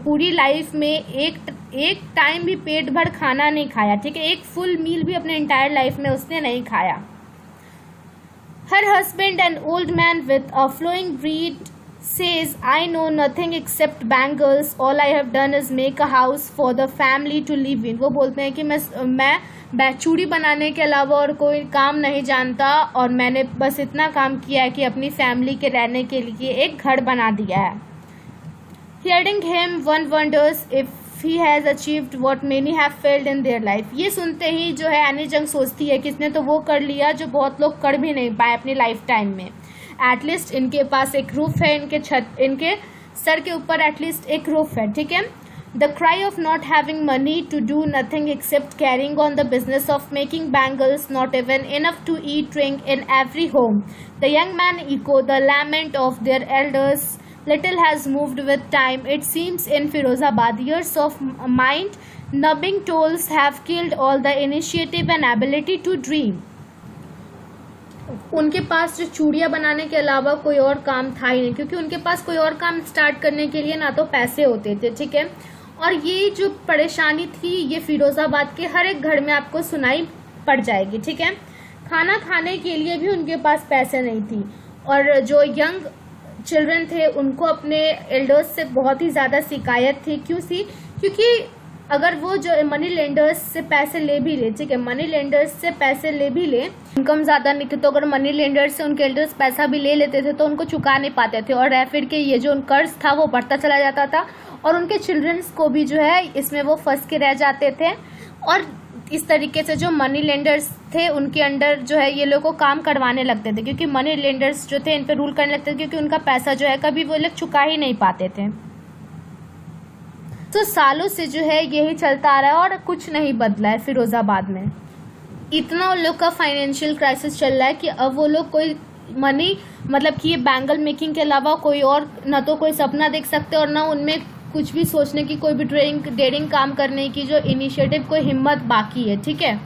पूरी लाइफ में एक टाइम भी पेट भर खाना नहीं खाया, ठीक है, एक फुल मील भी अपने एंटायर लाइफ में उसने नहीं खाया। Her husband, an old man with a flowing beard, says, I know nothing except bangles. All I have done is make a house for the family to live in. वो बोलते हैं कि मैं चूड़ी बनाने के अलावा और कोई काम नहीं जानता और मैंने बस इतना काम किया है कि अपनी फैमिली के रहने के लिए एक घर बना दिया है। Hearing him, one wonders if he has achieved what many have failed in their life. ये सुनते ही जो है एनी जंग सोचती है कि इसने तो वो कर लिया जो बहुत लोग कर भी नहीं पाए अपनी लाइफ टाइम में। एटलीस्ट इनके पास एक रूफ है, इनके सर के ऊपर एटलीस्ट एक रूफ है, ठीक है। The cry of not having money to do nothing except carrying on the business of making bangles, not even enough to eat, drink in every home. The young man echoed the lament of their elders. Little has moved with time, it seems, in Firozabad. Years of mind-numbing tolls have killed all the initiative and ability to dream. उनके पास जो चूड़ियाँ बनाने के अलावा कोई और काम था ही नहीं, क्योंकि उनके पास कोई और काम स्टार्ट करने के लिए ना तो पैसे होते थे, ठीक है। और ये जो परेशानी थी ये फिरोजाबाद के हर एक घर में आपको सुनाई पड़ जाएगी, ठीक है। खाना खाने के लिए भी उनके पास पैसे नहीं थी और जो यंग चिल्ड्रन थे उनको अपने एल्डर्स से बहुत ही ज़्यादा शिकायत थी। क्योंकि अगर वो जो मनी लेंडर्स से पैसे ले भी ले, ठीक है, मनी लेंडर्स से पैसे ले भी ले, इनकम ज़्यादा नहीं थी, तो अगर मनी लेंडर्स से उनके एल्डर्स पैसा भी ले लेते थे तो उनको चुका नहीं पाते थे और फिर के ये जो कर्ज था वो बढ़ता चला जाता था और उनके चिल्ड्रंस को भी जो है इसमें वो फंस के रह जाते थे। और इस तरीके से जो मनी लेंडर्स थे उनके अंडर जो है ये लोग को काम करवाने लगते थे, क्योंकि मनी लेंडर्स जो थे इन पर रूल करने लगते थे, क्योंकि उनका पैसा जो है कभी वो लोग चुका ही नहीं पाते थे। तो सालों से जो है यही चलता आ रहा है और कुछ नहीं बदला है फिरोजाबाद में। इतना उन लोग का फाइनेंशियल क्राइसिस चल रहा है कि अब वो लोग कोई मनी मतलब कि ये बैंगल मेकिंग के अलावा कोई और ना तो कोई सपना देख सकते और ना उनमें कुछ भी सोचने की, कोई भी डेयरिंग काम करने की जो इनिशिएटिव, कोई हिम्मत बाकी है, ठीक है।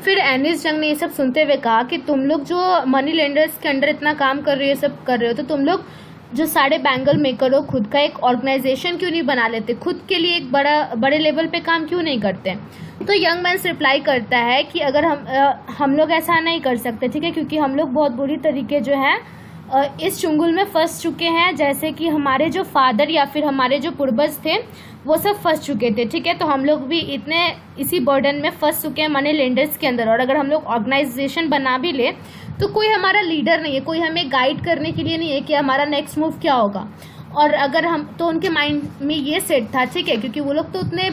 फिर एनिस जंग ने ये सब सुनते हुए कहा कि तुम लोग जो मनी लेंडर्स के अंडर इतना काम कर रहे हो, सब कर रहे हो, तो तुम लोग जो सारे बैंगल मेकर हो खुद का एक ऑर्गेनाइजेशन क्यों नहीं बना लेते, खुद के लिए एक बड़े लेवल पे काम क्यों नहीं करते। तो यंग मैन रिप्लाई करता है कि अगर हम लोग ऐसा नहीं कर सकते, ठीक है, क्योंकि हम लोग बहुत बुरी तरीके जो है इस चुंगल में फंस चुके हैं, जैसे कि हमारे जो फादर या फिर हमारे जो पूर्वज थे वो सब फंस चुके थे, ठीक है। तो हम लोग भी इसी बर्डन में फंस चुके हैं मनी लेंडर्स के अंदर। और अगर हम लोग ऑर्गेनाइजेशन बना भी ले तो कोई हमारा लीडर नहीं है, कोई हमें गाइड करने के लिए नहीं है कि हमारा नेक्स्ट मूव क्या होगा। और अगर हम तो उनके माइंड में ये सेट था, ठीक है, क्योंकि वो लोग तो उतने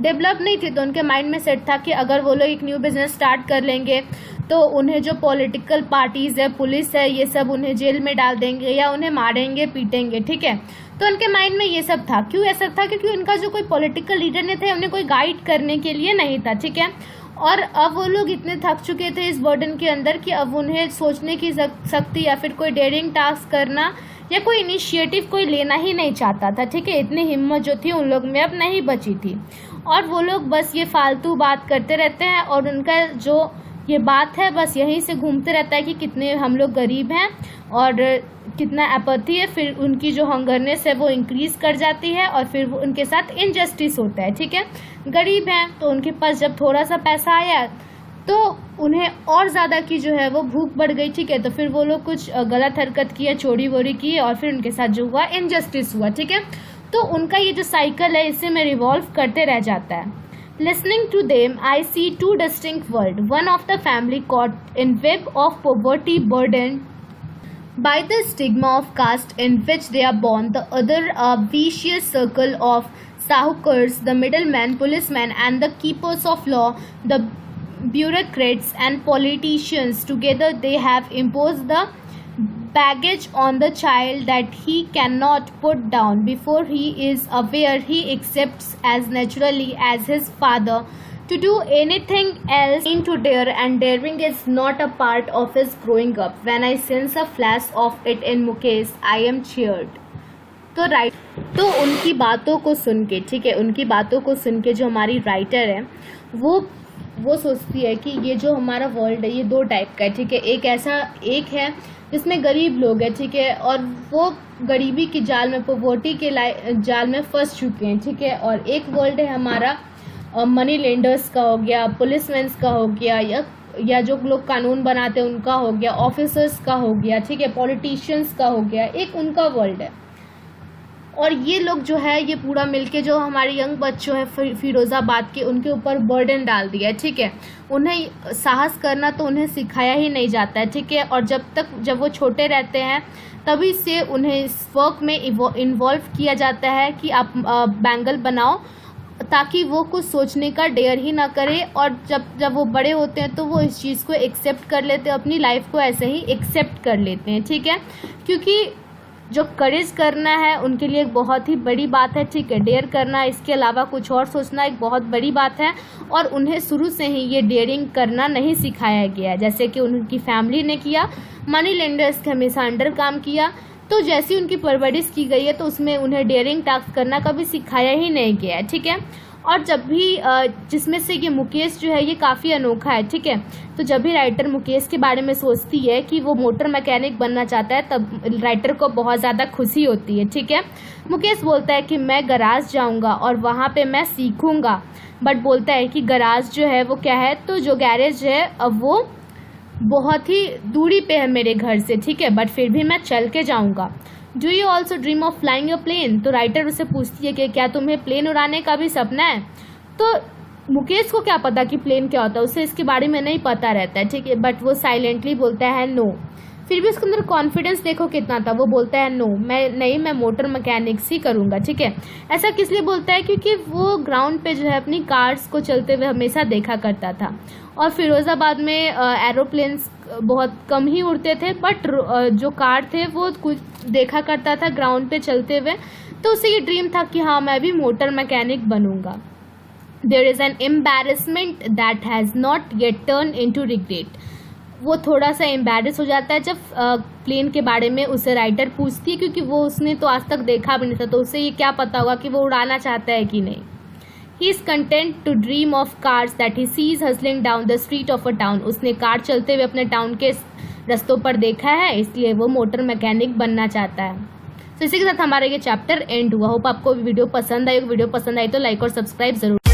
डेवलप नहीं थे, तो उनके माइंड में सेट था कि अगर वो लोग एक न्यू बिजनेस स्टार्ट कर लेंगे तो उन्हें जो पॉलिटिकल पार्टीज है, पुलिस है, ये सब उन्हें जेल में डाल देंगे या उन्हें मारेंगे, पीटेंगे, ठीक है। तो उनके माइंड में ये सब था। क्यों ऐसा था? क्योंकि उनका जो कोई पॉलिटिकल लीडर नहीं थे, उन्हें कोई गाइड करने के लिए नहीं था, ठीक है। और अब वो लोग इतने थक चुके थे इस बर्डन के अंदर कि अब उन्हें सोचने की शक्ति या फिर कोई डेयरिंग टास्क करना या कोई इनिशिएटिव कोई लेना ही नहीं चाहता था, ठीक है। इतनी हिम्मत जो थी उन लोग में अब नहीं बची थी, और वो लोग बस ये फालतू बात करते रहते हैं, और उनका जो ये बात है बस यहीं से घूमते रहता है कि कितने हम लोग गरीब हैं और कितना एपैथी है। फिर उनकी जो हंगरनेस है वो इंक्रीज कर जाती है, और फिर वो उनके साथ इनजस्टिस होता है, ठीक है। गरीब हैं तो उनके पास जब थोड़ा सा पैसा आया तो उन्हें और ज़्यादा की जो है वो भूख बढ़ गई, ठीक है। तो फिर वो लोग कुछ गलत हरकत किए, चोरी वोरी की, और फिर उनके साथ जो हुआ इनजस्टिस हुआ, ठीक है। तो उनका ये जो साइकिल है इससे में रिवॉल्व करते रह जाता है। Listening to them, I see two distinct worlds. One of the family caught in web of poverty burdened by the stigma of caste in which they are born. The other a vicious circle of sahukars, the middlemen, policemen, and the keepers of law, the bureaucrats and politicians. Together they have imposed the baggage on the child that he cannot put down before he is aware he accepts as naturally as his father to do anything else into dare, and daring is not a part of his growing up. When I sense a flash of it in Mukesh, I am cheered. तो उनकी बातों को सुन के, ठीक है, उनकी बातों को सुन के जो हमारी राइटर है वो सोचती है कि ये जो हमारा वर्ल्ड है ये दो टाइप का है, ठीक है। एक है जिसमें गरीब लोग हैं, ठीक है, और वो गरीबी के जाल में, पॉवर्टी के जाल में फंस चुके हैं, ठीक है। और एक वर्ल्ड है हमारा मनी लेंडर्स का हो गया, पुलिसमैन का हो गया, या जो लोग कानून बनाते हैं उनका हो गया, ऑफिसर्स का हो गया, ठीक है, पॉलिटिशियंस का हो गया, एक उनका वर्ल्ड है। और ये लोग जो है ये पूरा मिलके जो हमारे यंग बच्चों हैं फिरोज़ाबाद के, उनके ऊपर बर्डन डाल दिया है, ठीक है। उन्हें साहस करना तो उन्हें सिखाया ही नहीं जाता है, ठीक है। और जब वो छोटे रहते हैं तभी से उन्हें इस वर्क में इन्वॉल्व किया जाता है कि आप बैंगल बनाओ, ताकि वो कुछ सोचने का डेयर ही ना करे। और जब वो बड़े होते हैं तो वो इस चीज़ को एक्सेप्ट कर लेते हैं, अपनी लाइफ को ऐसे ही एक्सेप्ट कर लेते हैं, ठीक है। क्योंकि जो करेज करना है उनके लिए एक बहुत ही बड़ी बात है, ठीक है। डेयर करना, इसके अलावा कुछ और सोचना एक बहुत बड़ी बात है, और उन्हें शुरू से ही ये डेयरिंग करना नहीं सिखाया गया, जैसे कि उनकी फैमिली ने किया। मनी लेंडर्स के हमेशा अंडर काम किया, तो जैसी उनकी परवरिश की गई है तो उसमें उन्हें डेयरिंग टास्क करना कभी सिखाया ही नहीं गया है, ठीक है। और जब भी जिसमें से ये मुकेश जो है ये काफ़ी अनोखा है, ठीक है। तो जब भी राइटर मुकेश के बारे में सोचती है कि वो मोटर मैकेनिक बनना चाहता है, तब राइटर को बहुत ज़्यादा खुशी होती है, ठीक है। मुकेश बोलता है कि मैं गराज जाऊंगा और वहाँ पे मैं सीखूंगा, बट बोलता है कि गराज जो है वो क्या है, तो जो गैरेज है अब वो बहुत ही दूरी पे है मेरे घर से, ठीक है, बट फिर भी मैं चल के जाऊँगा। Do you also dream of flying a plane? तो राइटर उसे पूछती है कि क्या तुम्हें प्लेन उड़ाने का भी सपना है? तो मुकेश को क्या पता कि प्लेन क्या होता है, उसे इसके बारे में नहीं पता रहता है, ठीक है, बट वो साइलेंटली बोलता है नो। फिर भी उसके अंदर कॉन्फिडेंस देखो कितना था, वो बोलता है नो, मैं मोटर मैकेनिक्स ही करूँगा, ठीक है। ऐसा किस लिए बोलता है? क्योंकि वो ग्राउंड पे जो है अपनी कार्स को चलते हुए हमेशा देखा करता था, और फिरोज़ाबाद में एरोप्लेन्स बहुत कम ही उड़ते थे, बट जो कार थे वो कुछ देखा करता था ग्राउंड पे चलते हुए, तो उसे ये ड्रीम था कि हाँ मैं भी मोटर मैकेनिक बनूंगा। There is an embarrassment that has not yet turn into regret. वो थोड़ा सा एम्बैरेस हो जाता है जब प्लेन के बारे में उसे राइटर पूछती है, क्योंकि वो उसने तो आज तक देखा भी नहीं था, तो उसे ये क्या पता होगा कि वो उड़ाना चाहता है कि नहीं। He is content to dream of cars that he sees hustling down the street of a town. उसने कार चलते हुए अपने टाउन के रास्तों पर देखा है, इसलिए वो मोटर मैकेनिक बनना चाहता है। तो इसी के साथ हमारा ये चैप्टर एंड हुआ। होप आपको वीडियो पसंद आई। वीडियो पसंद आई तो लाइक और सब्सक्राइब जरूर।